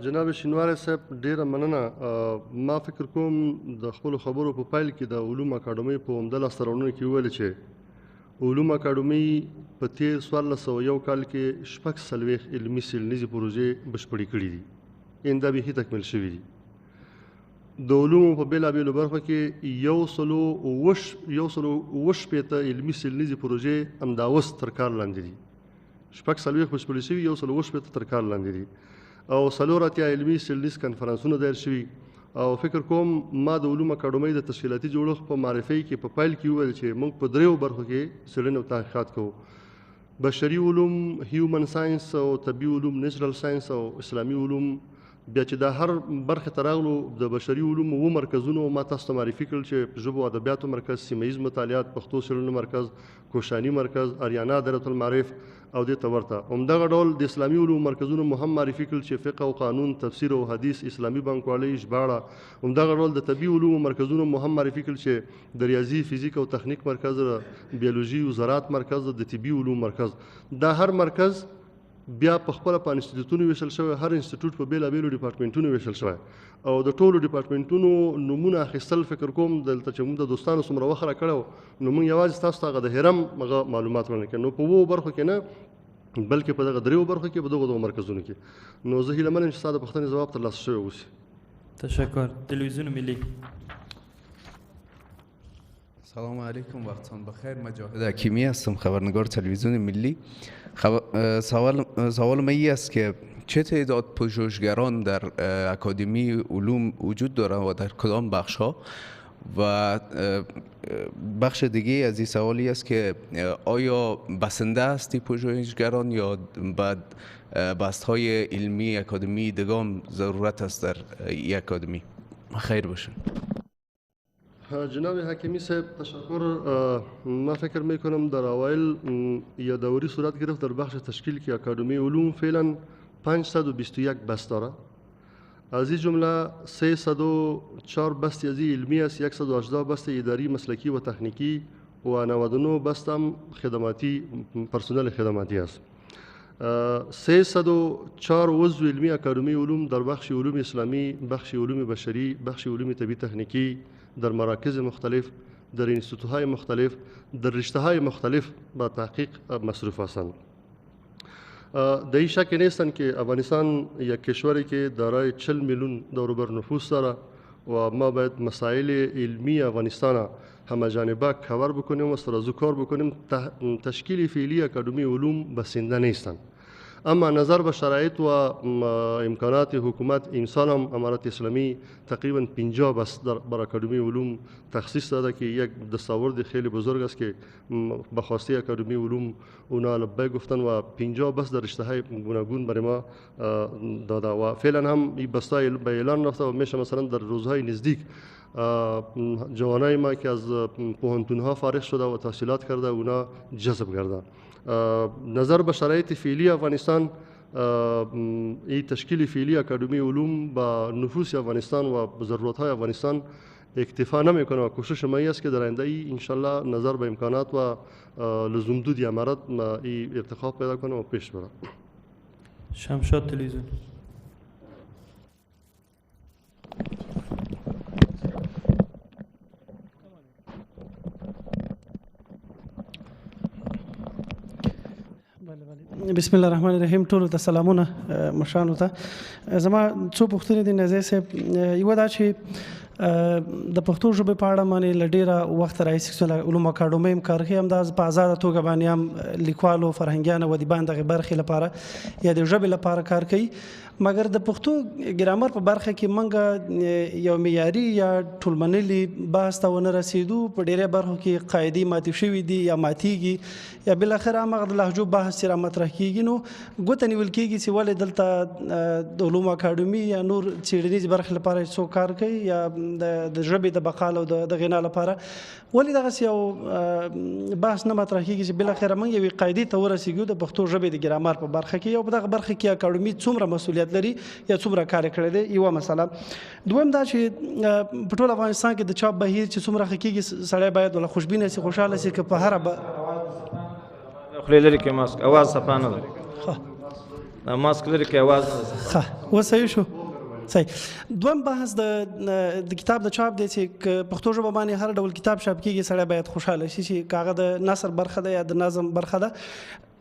جناب شینواری صاحب ډیره مننه. ما فکر کوم د خپلو خبرو په پیل کې د علوم اکاډمۍ په عمده لاسته راوړنو کې وویل چې علوم اکاډمۍ په تېر 1401 کال کې 46 علمي څېړنیزې پروژې بشپړې کړي دي، دا بیخي تکمیل شوي دي. د علومو په بېلابېلو برخو کې 160 علمي څېړنیزې پروژې همدا اوس تر کار لاندې دي. 46 بشپړې شوي، 160 تر کار لاندې دي، او 4 علمي څېړنیز کنفرانسونه دایر شوي. او فکر کوم ما د علوم اکاډمۍ د تشکیلاتي جوړښت په معرفۍ کې په پیل کې وویل چې موږ په 3 برخو کې څېړنې او تحقیقات کوو: بشري علوم، هیومن ساینس او طبي علوم، نیچرل ساینس او اسلامي علوم. بیا چې دا هر برخې ته راغلو، د بشري علومو 7 مرکزونو ما تاسو ته معرفي کړل چې ژبو او ادبیاتو مرکز، سیمه ییز مطالعات، پښتو څېړنو مرکز، کوشاني مرکز، اریانا دایرة المعارف او دې ته ورته. همدغه ډول د اسلامي علومو مرکزونو مو هم معرفي کړل چې فقه او قانون، تفسیر او حدیث، اسلامي بانکوالۍ، ژباړه. همدغه ډول د طبي علومو مرکزونو مو هم معرفي کړل چې د ریاضي، فزیک او تخنیک مرکز، بیولوژي او زراعت مرکز، د طبي علومو مرکز. دا هر مرکز بیا په خپله په انسټیټوټونو ویشل شوی، هر انسټیټوټ په بېلابېلو ډپارټمنټونو ویشل شوی، او د ټولو ډپارټمنټونو نومونه اخیستل فکر کوم دلته چې موږ د دوستانو څومره وخت راکړی و، نو موږ یوازې تاسو ته هغه د هرم هغه معلومات وړاندې کړو. نو په 7 برخو کې نه بلکې په دغه 3 برخو کې، په دغو 2 مرکزونو کې. نو زه هیله من یم چې ستا د پوښتنې ځواب ترلاسه شوی اوسي. تشکر. تلویزیون ملی. سلام علیکم، وقتتان بخیر. مجاهد حکیمی هستم، خبرنگار تلویزیون ملی. سوال من این است که چه تعداد پژوهشگران در اکادمی علوم وجود دارند و در کدام بخش ها؟ و بخش دیگه از این سوالی است که آیا بسنده هستی پژوهشگران یا بعد بست های علمی اکادمی دیگه ضرورت است در این اکادمی؟ خیر باشه. جناب حکیمی صاحب تشکر. ما فکر میکنم در اوایل یا دوری صورت گرفت در بخش تشکیل که اکادمی علوم فعلا 521 بست داره. از این جمله 304 بست از علمی است، 118 بست اداری، مسلکی و تکنیکی و 99 بست هم خدماتی، پرسنل خدماتی است. 304 عضو علمی اکادمی علوم در بخش علوم اسلامی، بخش علوم بشری، بخش علوم طبی تکنیکی، در مراکز مختلف، در انستیتوت‌های مختلف، در رشته‌های مختلف با تحقیق مصروف هستند. در این شک نیستند که افغانستان یک کشوری که دارای 40 میلیون دور بر نفوس داره و ما باید مسائل علمی افغانستان همه‌جانبه کاور بکنیم و سرازو کار بکنیم. تشکیل فعلی اکادمی علوم بسنده نیستند، اما نظر به شرایط و امکانات حکومت امسال هم امارت اسلامی تقریبا 50 بس بر اکادمی علوم تخصیص داده که یک دستاورد خیلی بزرگ است که به خواسته اکادمی علوم اونا لبیک گفتن و 50 بس در رشته‌های گوناگون برای ما داده و فعلا هم این بس‌ها به اعلان رفته و میشه مثلا در روزهای نزدیک جوانای ما که از پوهنتون‌ها فارغ شده و تحصیلات کرده اونا جذب کرده. نظر به شرایط فعلی افغانستان، این تشکیل فعلی اکادمی علوم با نفوس افغانستان و ضرورت‌های افغانستان اکتفا نمیکنه و کوشش ما است که در آینده ان شاء الله نظر به امکانات و لزومدود امارات این ارتقا پیدا کنه و پیش بره. شمشاد تلویزیون. بسم الله الرحمن الرحیم. ټولو ته سلامونه مشرانو ته. زما څو پوښتنې دي نازیه صاحب. یوه دا چې د پښتو ژبې په اړه باندې له ډېره وخت راهیسې علومو اکاډمۍ هم کار کوي، همداراز په ازاده توګه باندې هم لیکوالو، فرهنګیانو، ادیبانو دغې برخې لپاره یا د ژبې لپاره کار کوي. مګر د پښتو ګرامر په برخه کې موږ یو معیاري یا ټولمنلي بحث ته ونه رسېدو. په ډېری برخو کې قاعدې ماتې شوي دي یا ماتېږي، یا بالاخره هماغه د لهجو بحث چې را مطرح کېږي، نو ګوته نیول کېږي چې ولې دلته د علومو اکاډمي یا نور څېړنیزې برخې لپاره څوک کار کوي یا د ژبې د بقا او د غنا لپاره ولې دغسې یو بحث نه مطرح کېږي چې بالاخره موږ یوې قاعدې ته ورسېږو د پښتو ژبې د ګرامر په برخه کې، او په دغه برخه کې اکاډمي څومره مسؤلیت لري یا څومره کار کړی دی، یوه مسله. دویم دا چې په ټول افغانستان کې د چاپ بهیر چې څومره ښه کېږي، سړی باید ولا خوشبینه سي، خوشحاله سي، که په هره خولې لرې کړې ماسک، اواز صفا نه ده، ماسک لرې کړې اواز نه ده. ښه، اوس صحیح شو. صحیح. دویم بحث د کتاب د چاپ دی چې پښتو ژبه باندې هر ډول کتاب چاپ کېږي، سړی باید خوشحاله شي چې که هغه د نثر برخه ده یا د نظم برخه ده.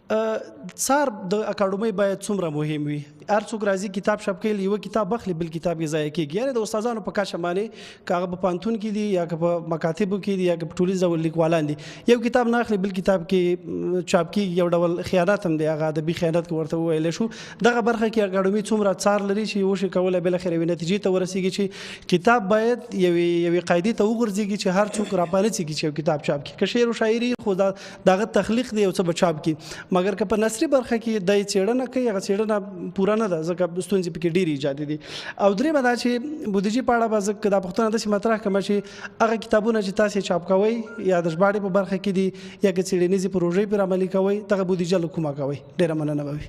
څار د اکاډمۍ باید څومره مهم وي؟ هر څوک راځي کتاب چاپ کوي، یوه کتاب اخلي بل کتاب یې ضایع کېږي. یعنې د استادانو په کچه باندې که هغه په پوهنتون کې دي یا که په مکاتبو کې دي یا که په ټولیز ډول لیکوالان دي، یو کتاب نه اخلي بل کتاب کې چاپ کېږي، یو ډول خیانت هم دی، هغه ادبي خیانت که ورته وویلی شو. دغه برخه کې اکاډمي څومره څار لري چې وشي کولی بالاخره یوې نتیجې ته ورسېږي چې کتاب باید یوې قاعدې ته وغورځېږي چې هر څوک راپانڅېږي چې یو کتاب چاپ کړي. که شعر و شاعري خو د هغه تخلیق دی، یو څه به چاپ کړي، مګر که په نثري برخه کې د څېړنه کوي، هغه څېړنه پوره نه ده، ځکه ستونزې پکې ډېرې ایجادي دي. او درېیمه دا چې بودیجې په اړه به زه که دا پوښتنه داسې مطرح کړم چې هغه کتابونه چې تاسې چاپ کوئ یا د ژباړې په برخه کې دي یا که څېړنیزې پروژې پرې عملي کوئ، دغه بودیجه له کومه کوئ؟ ډېره مننه به وي.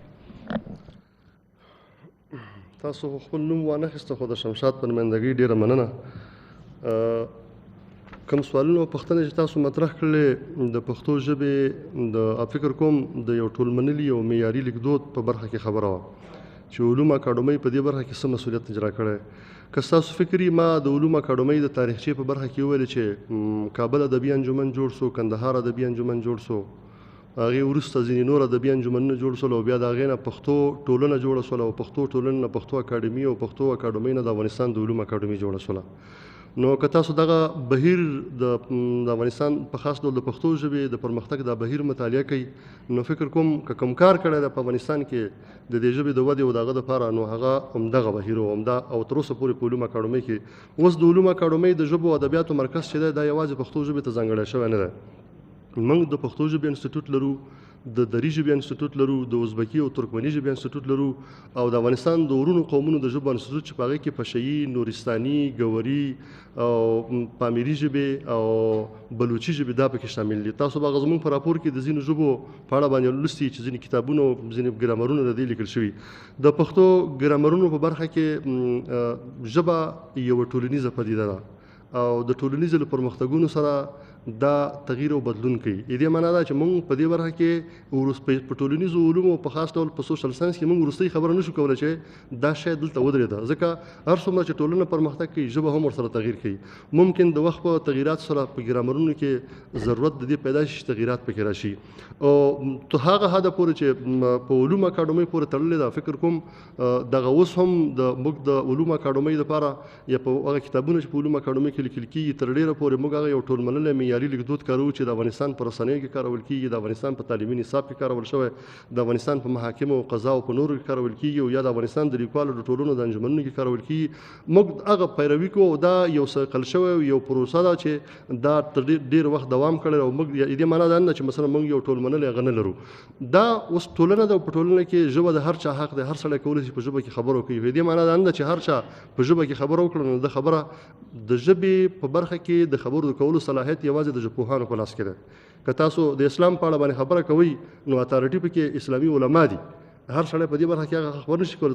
تاسو خپل نوم وانخیسته، خو د شمشاد په نمایندګۍ ډېره مننه. کوم سوالونه او پوښتنې چې تاسو مطرح کړلې د پښتو ژبې د فکر کوم د یو ټولمنلي او معیاري لیکدود په برخه کې خبره وه چې علومو اکاډمۍ په دې برخه کې څه مسؤلیت اجرا کړی. که ستاسو فکري ما د علومو اکاډمۍ د تاریخچې په برخه کې وویل چې کابل ادبي انجمن جوړ سو، کندهار ادبي انجمن جوړ سو، هغې وروسته ځینې نور ادبي انجمنونه جوړ سول، او بیا د هغې نه پښتو ټولنه جوړه سوله، او پښتو ټولنې نه پښتو اکاډمي، او پښتو اکاډمۍ نه د افغانستان د علومو اکاډمي جوړه سوله. نو که تاسو دغه بهیر د افغانستان په خاص ډول د پښتو ژبې د پرمختګ دا بهیر مطالعه کوي، نو فکر کوم که کوم کار کړی دی په افغانستان کې د دې ژبې د ودې او د هغه دپاره، نو هغه همدغه بهیر او او تر اوسه پورې په علومو اکاډمۍ کې. اوس د علومو اکاډمۍ د ژبو او ادبیاتو مرکز چې دی دا یوازې پښتو ژبې ته ځانګړی شوی نه دی. موږ د پښتو ژبې انسټیټوټ لرو، د دری ژبې انسټیټوټ لرو، د ازبکي او ترکمني ژبې انسټیټوټ لرو، او د افغانستان د ورونو قومونو د ژبو انسټیټوټ چې په هغې کې پشهیي، نورستاني، ګوري او پامیري ژبې او بلوچي ژبې دا پکې شامل دي. تاسو به زموږ په راپور کې د ځینو ژبو په اړه باندې لوستي چې ځینې کتابونه او ځینې ګرامرونه د دې لیکل شوي. د پښتو ګرامرونو په برخه کې ژبه یوه ټولنیزه پدیده ده، او د ټولنیزو له پرمختګونو سره دا تغییر او بدلون کوي. دې معنا ده چې موږ په دې برخه کې په ټولنیزو علومو په خاص ډول په سوشل ساینس کې موږ وروستۍ خبره نشو کولی چې دا شی دلته ودرېده، ځکه هر څومره چې ټولنه پرمختګ کوي ژبه هم ورسره تغییر کوي. ممکن د وخت په تغییرات سره په ګرامرونو کې ضرورت د دې پیدا شي چې تغییرات پکې راشي، او تر هغه حده پورې چې په علومو اکاډمۍ پورې تړلې ده. فکر کوم دغه اوس هم موږ د علومو اکاډمۍ لپاره یا په هغه کتابونه چې په علومو اکاډمۍ کې لیکل کېږي تر ډېره پورې موږ هغه یو ټولمنلی معیاري لیکدود کاروو چې د افغانستان په رسنیو کې کارول کېږي، د افغانستان په تعلیمي نصاب کې کارول شوی، د افغانستان په محاکمو او قضا او په نورو کې کارول کېږي، او یا د افغانستان د لیکوالو د ټولنو د انجمنونو کې کارول کېږي. موږ هغه پیروي کوو، او دا یو څه قل شوی یو پروسه ده چې دا تر ډېر وخت دوام کړی، او موږ دې معنا دا نه چې مثلا موږ یو ټولمنلی هغه نه لرو. دا اوس ټولنه ده، په ټولنه کې ژبه د هر چا حق دی، هر سړی کولی شي په ژبه کې خبرې وکړي. دې معنا دا نه چې هر چا په ژبه کې خبره وکړه، نو د خبره د ژبې په برخه کې د خبرو د کولو صلاحیت یوازې د ژبپوهانو په لاس کې دی. که تاسو د اسلام په اړه باندې خبره کوئ، نو اتارټي پکې اسلامي علما دي، هر سړی په دې برخه کې هغه خبر نشي کولی.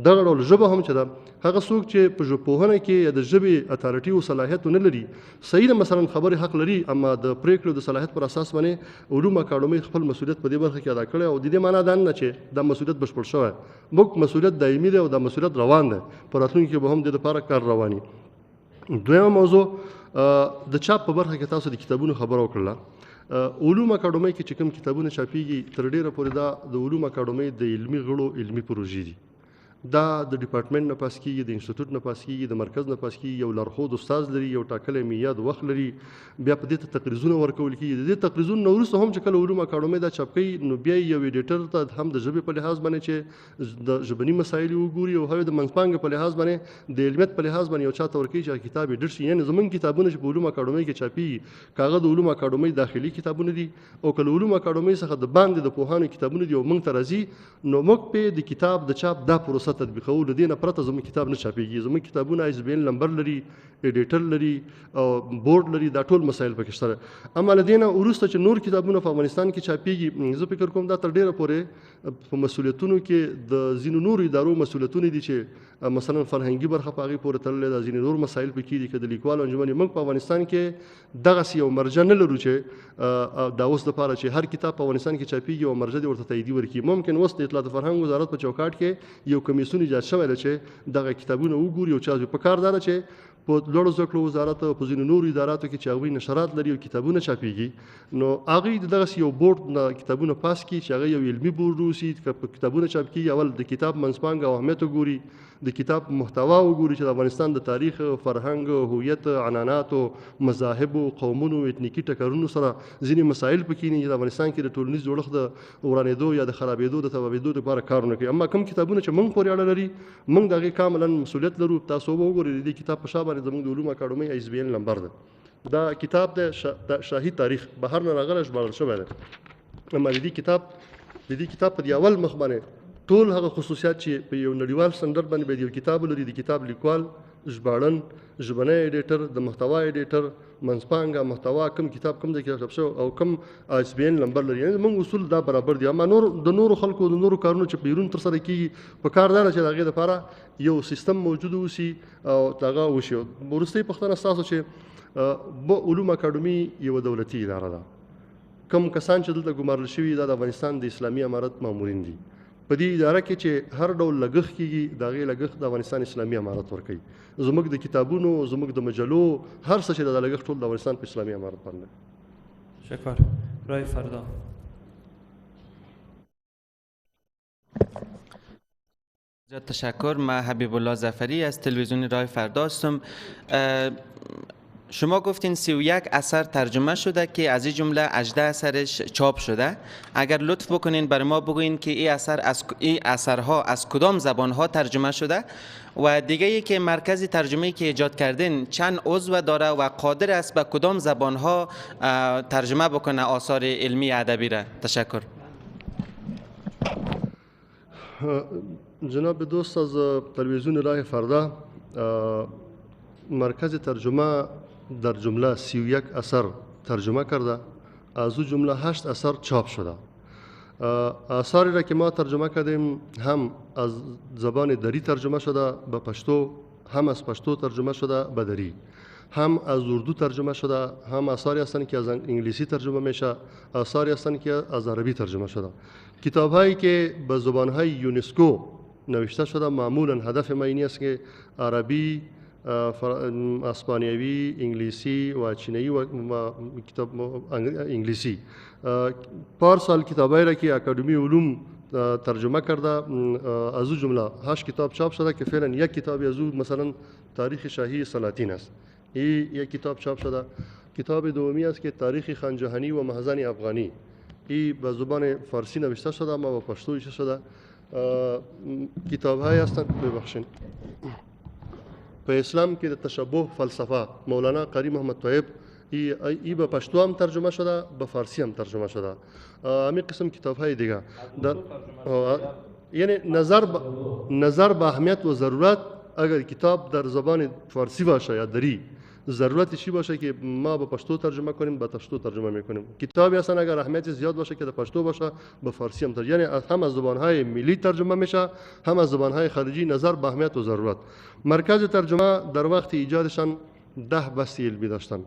دغه ډول ژبه هم چې ده، هغه څوک چې په ژبپوهنه کې د ژبې اتارټي او صلاحیت نه لري، صحیح ده مثلا خبرې حق لري، اما د پرېکړو د صلاحیت پر اساس باندې علومو اکاډمۍ خپل مسؤلیت په دې برخه کې ادا کړی، او د دې معنا دا نه چې دا مسؤلیت بشپړ شوی. موږ مسؤلیت دایمي دی او دا مسؤلیت روان دی، په راتلونکي کې به هم د دې لپاره کار رواني. دویمه موضوع د چاپ په برخه کې تاسو د کتابونو خبره وکړله. علومو اکاډمۍ کې چې کوم کتابونه چاپېږي تر ډېره پورې دا د علومو اکاډمۍ د علمي غړو علمي پروژې دي. دا د ډپارټمنټ نه پاس کیږي، د انسټیټیوټ نه پاس کیږي، د مرکز نه پاس کیږي، یو لارښود استاد لري، یو ټاکلی میعاد وخت لري، بیا په دې ته تقریضونه ورکول کیږي. د دې تقریضونو نه وروسته هم چې کله علوم اکاډمۍ دا چاپ کوي نو بیا یو ایډیټر ته هم د ژبې په لحاظ باندې چې د ژبني مسایل وګوري او هم د منځپانګې په لحاظ باندې د علمیت په لحاظ باندې یو چا ته ورکوي چې کتاب ایډیټ شي. یعنې زموږ کتابونه چې په علوم اکاډمۍ کې چاپېږي که هغه د علوم اکاډمۍ داخلي کتابونه دي او که له علوم اکاډمۍ څخه د باندې د پوهانو کتابونه دي او موږ ته راځي نو موږ پې د کتاب د چاپ دا پروسه تطبیقوو. له دې نه پرته زموږ کتاب نه چاپېږي. زموږ کتابونه ISBN نمبر لري، ایډیټر لري او بورډ لري، دا ټول مسایل پکې شته. اما له دې نه وروسته چې نور کتابونه په افغانستان کې چاپېږي زه فکر کوم دا تر ډېره پورې په مسؤلیتونو کې د ځینو نورو ادارو مسؤلیتونه دي چې مثلا فرهنګي برخه په هغې پورې تړلې ده، ځینې نور مسایل پکې دي. که د لیکوالو انجمن موږ په افغانستان کې دغسې یو مرجع نه لرو چې دا اوس دپاره چې هر کتاب په افغانستان کې چاپېږي او مرجع دې ورته تاییدي ورکړي. ممکن اوس د اطلاعات فرهنګ وزارت په چوکاټ کې یو کمیسیون ایجاد شوی ده چې دغه کتابونه وګوري او چا په کار دا ده چې په لوړو زده کړو وزارت او په ځینو نورو اداراتو کې چې هغوی نشرات لري او کتابونه چاپېږي نو هغوی د دغسې یو بورډ نه کتابونه پاس کړي چې هغه یو علمي بورډ واوسي. که په کتابونه چاپ کېږي اول د کتاب منځپانګه او اهمیت وګوري، د کتاب محتوا وګوري چې د افغانستان د تاریخ، فرهنګ، هویت، عنعناتو، مذاهبو، قومونو، etnیکي ټکرونو سره ځینې مسایل پکې دي چې د افغانستان کې د ټولنیز جوړښت د ورانېدو یا د خرابېدو د تبابېدو لپاره کارونه کوي. اما کوم کتابونه چې موږ پورې اړه لري موږ د هغې کاملا مسؤلیت لرو. تاسو وګورئ د دې کتاب په شا باندې زموږ د علوم اکاډمۍ ISBN نمبر ده. دا کتاب د شاهي تاریخ بهر نه راغلی ژباړل شوی دی. اما د دې کتاب په دې اول مخ باندې ټول هغه خصوصیات چې په یو نړیوال سټنډرډ باندې باید یو کتاب ولري، د کتاب لیکوال، ژباړن، ژبنی ایډیټر، د محتوا ایډیټر، منځپانګه، محتوا، کوم کتاب کوم ځای کې چاپ شوی او کوم ISBN نمبر لري. یعنې زموږ اصول دا برابر دي. اما د نورو خلکو د نورو کارونو چې بیرون ترسره کېږي په کار دا ده چې د هغې دپاره یو سیستم موجود اوسي او هغه وشي. وروستۍ پوښتنه ستاسو چې علوم اکاډمي یوه دولتي اداره ده. کوم کسان چې دلته ګمارل شوي دا د افغانستان د اسلامي امارت مامورین دي. په دې اداره کې چې هر ډول لګښت کېږي د هغې لګښت د افغانستان اسلامي امارت ورکوي. زموږ د کتابونو، زموږ د مجلو، هر څه چې د لګښت ټول د افغانستان په اسلامي امارت باندې. شکر. رای فردا. تشکر. من حبیب الله ظفری از تلویزیون رای فردا هستم. شما گفتین 31 اثر ترجمه شده که از این جمله 18 اثرش چاپ شده. اگر لطف بکنین برای ما بگوین که این اثرها از کدام زبانها ترجمه شده و دیگه ای که مرکز ترجمه که ایجاد کردین چند عضو داره و قادر است به کدام زبانها ترجمه بکنه آثار علمی ادبی را. تشکر. جناب دوست از تلویزیون رای فردا مرکز ترجمه در جمله 31 اثر ترجمه کرده، از او جمله 8 اثر چاپ شده. آثاری را که ما ترجمه کردیم هم از زبان دری ترجمه شده به پشتو، هم از پشتو ترجمه شده به دری، هم از اردو ترجمه شده، هم آثاری هستند که از انگلیسی ترجمه میشه، آثاری هستند که از عربی ترجمه شده. کتاب هایی که به زبان های یونسکو نوشته شده معمولا هدف ما این است که عربی، اسپانیوی، انگلیسی و چینی و کتاب انگلیسی. پارسال کتابایی را که اکادمی علوم ترجمه کرده از او جمله 8 کتاب چاپ شده که فعلا یک کتابی از او مثلا تاریخ شاهی سلاطین است. این یک کتاب چاپ شده. کتاب دومی است که تاریخ خانجهانی و محزن افغانی. این به زبان فارسی نوشته شده اما به پشتو نوشته شده. کتاب های هستند ببخشید. په اسلام کې د تشبه فلسفه مولانا قاری محمد طیب ای به پشتو هم ترجمه شده، به فارسی هم ترجمه شده. همین قسم کتاب های دیگه یعنی نظر به اهمیت و ضرورت اگر کتاب در زبان فارسی باشه یا دری ضرورت چی باشه که ما به پشتو ترجمه کنیم به پشتو ترجمه میکنیم. کتابی اصلا اگر اهمیت زیاد باشه که در پشتو باشه به فارسی هم ترجمه، یعنی هم از زبانهای ملی ترجمه میشه هم از زبانهای خارجی نظر به اهمیت و ضرورت. مرکز ترجمه در وقت ایجادشان 10 بست علمی داشتن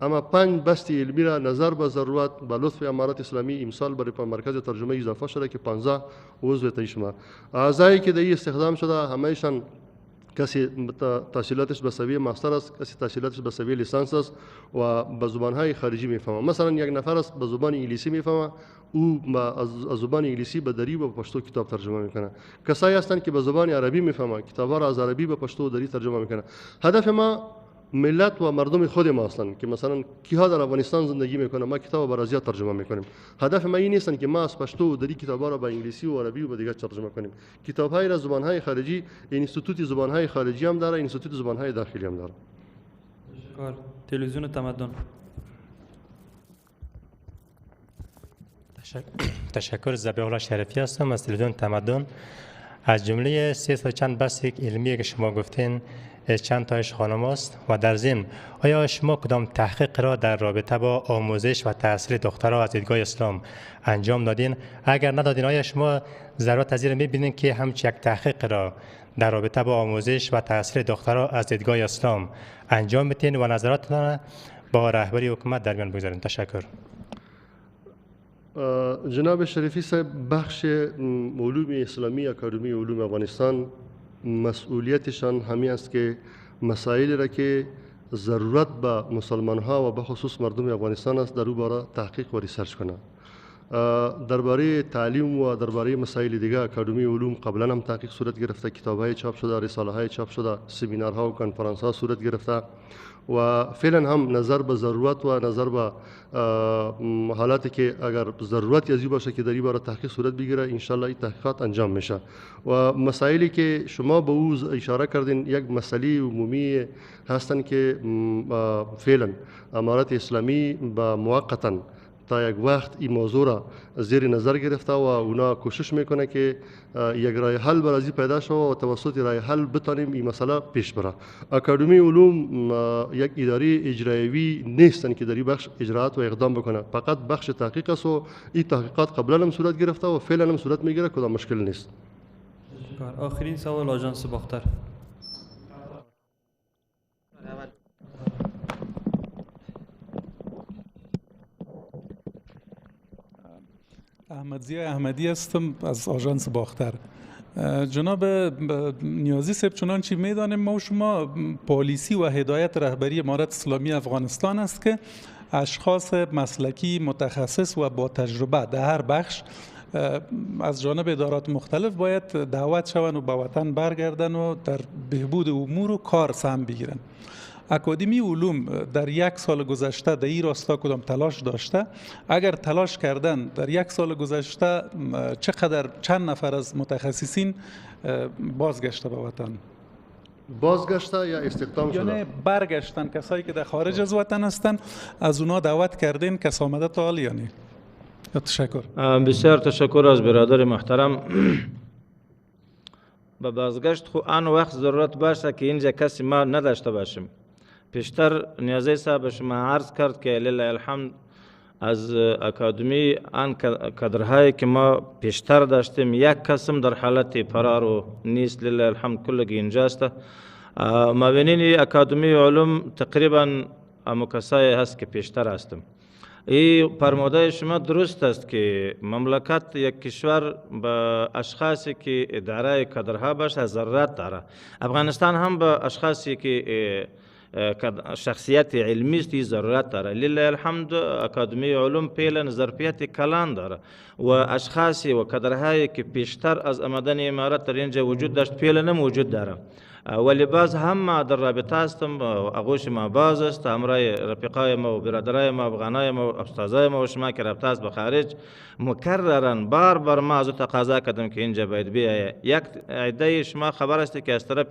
اما 5 بست علمی را نظر به ضرورت به لطف امارت اسلامی امسال برای مرکز ترجمه اضافه شده که 15 عضو تایید شده. اعضایی که در این استخدام شده همهشان کسی تحصیلاتش به سویه ماستر است، کسی تحصیلاتش به سویه لیسانس است و به زبانهای خارجی میفهمه. مثلا یک نفر است به زبان انگلیسی میفهمه، او از زبان انگلیسی به دری و به پشتو کتاب ترجمه میکنه. کسایی هستند که به زبان عربی میفهمه، کتابا را از عربی به پشتو و دری ترجمه میکنه. هدف ما ملت و مردم خود ما هستند که مثلا کیها در افغانستان زندگی میکنه، ما کتاب به رازیات ترجمه میکنیم. هدف ما این نیست که ما از پشتو و دری کتابا را به انگلیسی و عربی و به دیگر ترجمه کنیم. کتابهای را زبانهای خارجی، اینستیتوت زبانهای خارجی هم داره، اینستیتوت زبانهای داخلی هم داره. تلویزیون تمدن. تشکر. ذبیح الله شریفی هستم از تلویزیون تمدن. از جمله 300 چند بحث علمی که شما گفتین چند تایش خانم است و در ضمن آیا شما کدام تحقیق را در رابطه با آموزش و تحصیل دخترها از دیدگاه اسلام انجام دادین؟ اگر ندادین آیا شما ضرورت از این می‌بینید که همچین یک تحقیق را در رابطه با آموزش و تحصیل دخترها از دیدگاه اسلام انجام میتین و نظراتتان با رهبری حکومت در میان بگذارین؟ تشکر. جناب شریفی صاحب، بخش علوم اسلامی اکادمی علوم افغانستان مسئولیتشان همین است که مسائلی را که ضرورت به مسلمان ها و به خصوص مردم افغانستان است در او باره تحقیق و ریسرچ کنند. درباره تعلیم و درباره مسائل دیگر اکادمی علوم قبلا هم تحقیق صورت گرفته، کتاب‌های چاپ شده، رساله‌های چاپ شده، سمینارها و کنفرانس‌ها صورت گرفته و فعلا هم نظر به ضرورت و نظر به حالاتی که اگر ضرورت از باشه که در این باره تحقیق صورت بگیره، انشالله این تحقیقات انجام میشه. و مسائلی که شما به او اشاره کردین یک مسئله عمومی هستند که فعلا امارت اسلامی به موقتا تا یک وقت این موضوع را زیر نظر گرفته و اونا کوشش میکنه که یک راه حل برازی پیدا شود و توسط راه حل بتانیم این مسئله پیش بره. اکادمی علوم یک اداره اجرایی نیستن که در این بخش اجراات و اقدام بکنه، فقط بخش تحقیق است و این تحقیقات قبلا هم صورت گرفته و فعلا هم صورت میگیره، کدام مشکل نیست. آخرین سوال آژانس باختر. احمدزی احمدی هستم از آژانس باختر. جناب نیازی صاحب، چنانچه میدانیم ما و شما پالیسی و هدایت رهبری امارت اسلامی افغانستان است که اشخاص مسلکی متخصص و با تجربه در هر بخش از جانب ادارات مختلف باید دعوت شوند و به وطن برگردن و در بهبود امور و کار سهم بگیرن. اکادمی علوم در یک سال گذشته در این راستا کدام تلاش داشته؟ اگر تلاش کردن در یک سال گذشته چند نفر از متخصصین بازگشته به وطن؟ بازگشته یا استخدام شده؟ یعنی برگشتن کسایی که در خارج از وطن هستن، از اونا دعوت کردین کس آمده تا حال یا نه؟ تشکر. بسیار تشکر از برادر محترم. به بازگشت خو آن وقت ضرورت باشه که اینجا کسی ما نداشته باشیم. پیشتر نیازی صاحب شما عرض کرد که لله الحمد از اکادمی آن کادرهایی که ما پیشتر داشتیم یک قسم در حالت فرار و نیست، لله الحمد کلگی اینجاست. ما بینین اکادمی علوم تقریبا مکسای هست که پیشتر هستم. این فرموده شما درست است که مملکت یک کشور به اشخاصی که اداره کادرها باشه ضرورت داره. افغانستان هم به اشخاصی که شخصیت علمی است ضرورت داره. لله الحمد اکادمی علوم فعلا ظرفیت کلان داره و اشخاصی و کادرهایی که پیشتر از آمدن امارت در اینجا وجود داشت فعلا هم وجود داره. ولی باز هم ما در رابطه هستم، آغوش ما باز است، همراه رفیقای ما و برادرای ما، افغانای ما و استادای ما و شما که رابطه است به خارج، مکررن بار ما از تقاضا کردم که اینجا باید بیاید. یک عده شما خبر است که از طرف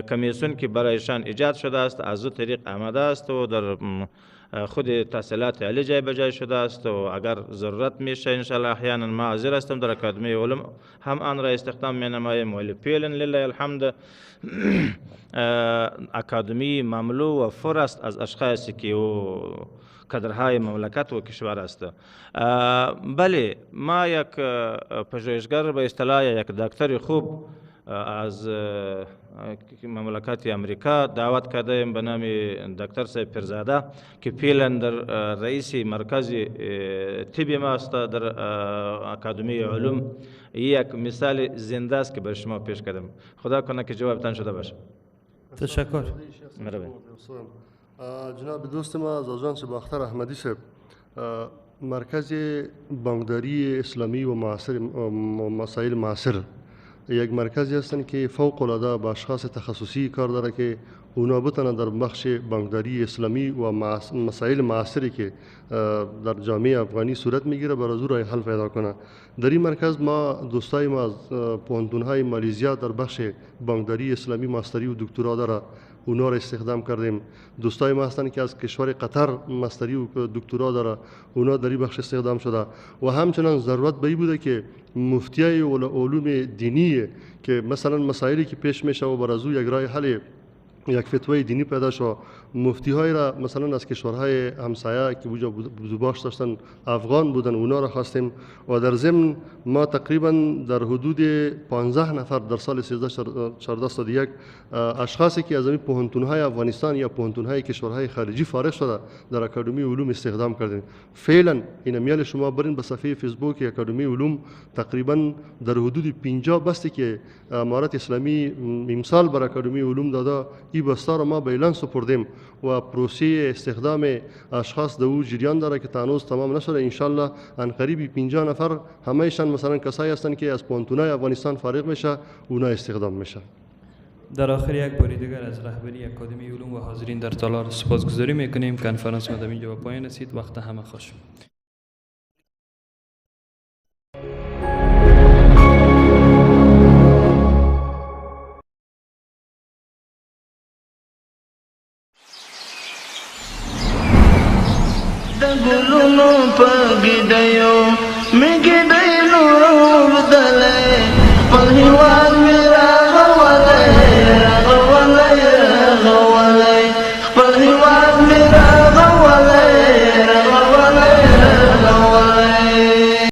کمیسیون که برایشان ایجاد شده است از او طریق آمده است و در خود تحصیلات عالی جای به جای شده است و اگر ضرورت میشه انشالله احیانا ما حاضر هستم در اکادمی علوم هم آن را استخدام می نمایم. ولی فعلا لله الحمد اکادمی مملو و فر است از اشخاصی که او کادرهای مملکت و کشور است. بله، ما یک پژوهشگر به اصطلاح یک دکتر خوب از مملکت امریکا دعوت کرده ایم به نام دکتر صاحب پیرزاده که فعلا در رئیس مرکز طب ما است در اکادمی علوم. یک مثال زنده است که بر شما پیش کردم. خدا کنه که جوابتان شده باشه. تشکر. جناب دوست ما از آژانس باختر احمدی صاحب، مرکز بانکداری اسلامی و مسائل معاصر یک مرکزی هستند که فوق العاده با اشخاص تخصصی کار داره که اونا بتونن در بخش بانکداری اسلامی و مسائل معاصری که در جامعه افغانی صورت میگیره برای زور حل پیدا کنه. در این مرکز ما دوستای ما از پوهنتون‌های مالیزیا در بخش بانکداری اسلامی ماستری و دکترا داره، اونا را استخدام کردیم. دوستای ما هستند که از کشور قطر ماستری و دکترا داره، اونا در این بخش استخدام شده. و همچنان ضرورت به این بوده که مفتیای علوم دینی که مثلا مسائلی که پیش میشه و بر از او یک راه حل یک فتوای دینی پیدا شد، مفتی های را مثلا از کشورهای همسایه که بوجا زوباش داشتن افغان بودن اونا را خواستیم و در ضمن ما تقریبا در حدود 15 نفر در سال 1341 اشخاصی که از این پوهنتون‌های افغانستان یا پوهنتون‌های کشورهای خارجی فارغ شده در اکادمی علوم استخدام کردیم. فعلا این میال شما برین به صفحه فیسبوک اکادمی علوم تقریبا در حدود 50 بستی که امارت اسلامی امسال بر اکادمی علوم داده این بسته را ما به اعلان سپردیم و پروسه استخدام اشخاص در او جریان داره که هنوز تمام نشده. انشالله ان قریب 50 نفر همهشان مثلا کسایی هستند که از پوهنتون‌های افغانستان فارغ میشه اونا استخدام میشه. در آخر یک بار دیگر از رهبری اکادمی علوم و حاضرین در تالار سپاسگزاری میکنیم. کنفرانس ما در اینجا به پایان رسید. وقت همه خوش. گلونو پگیدیو میگیدی نور دله خپل هوا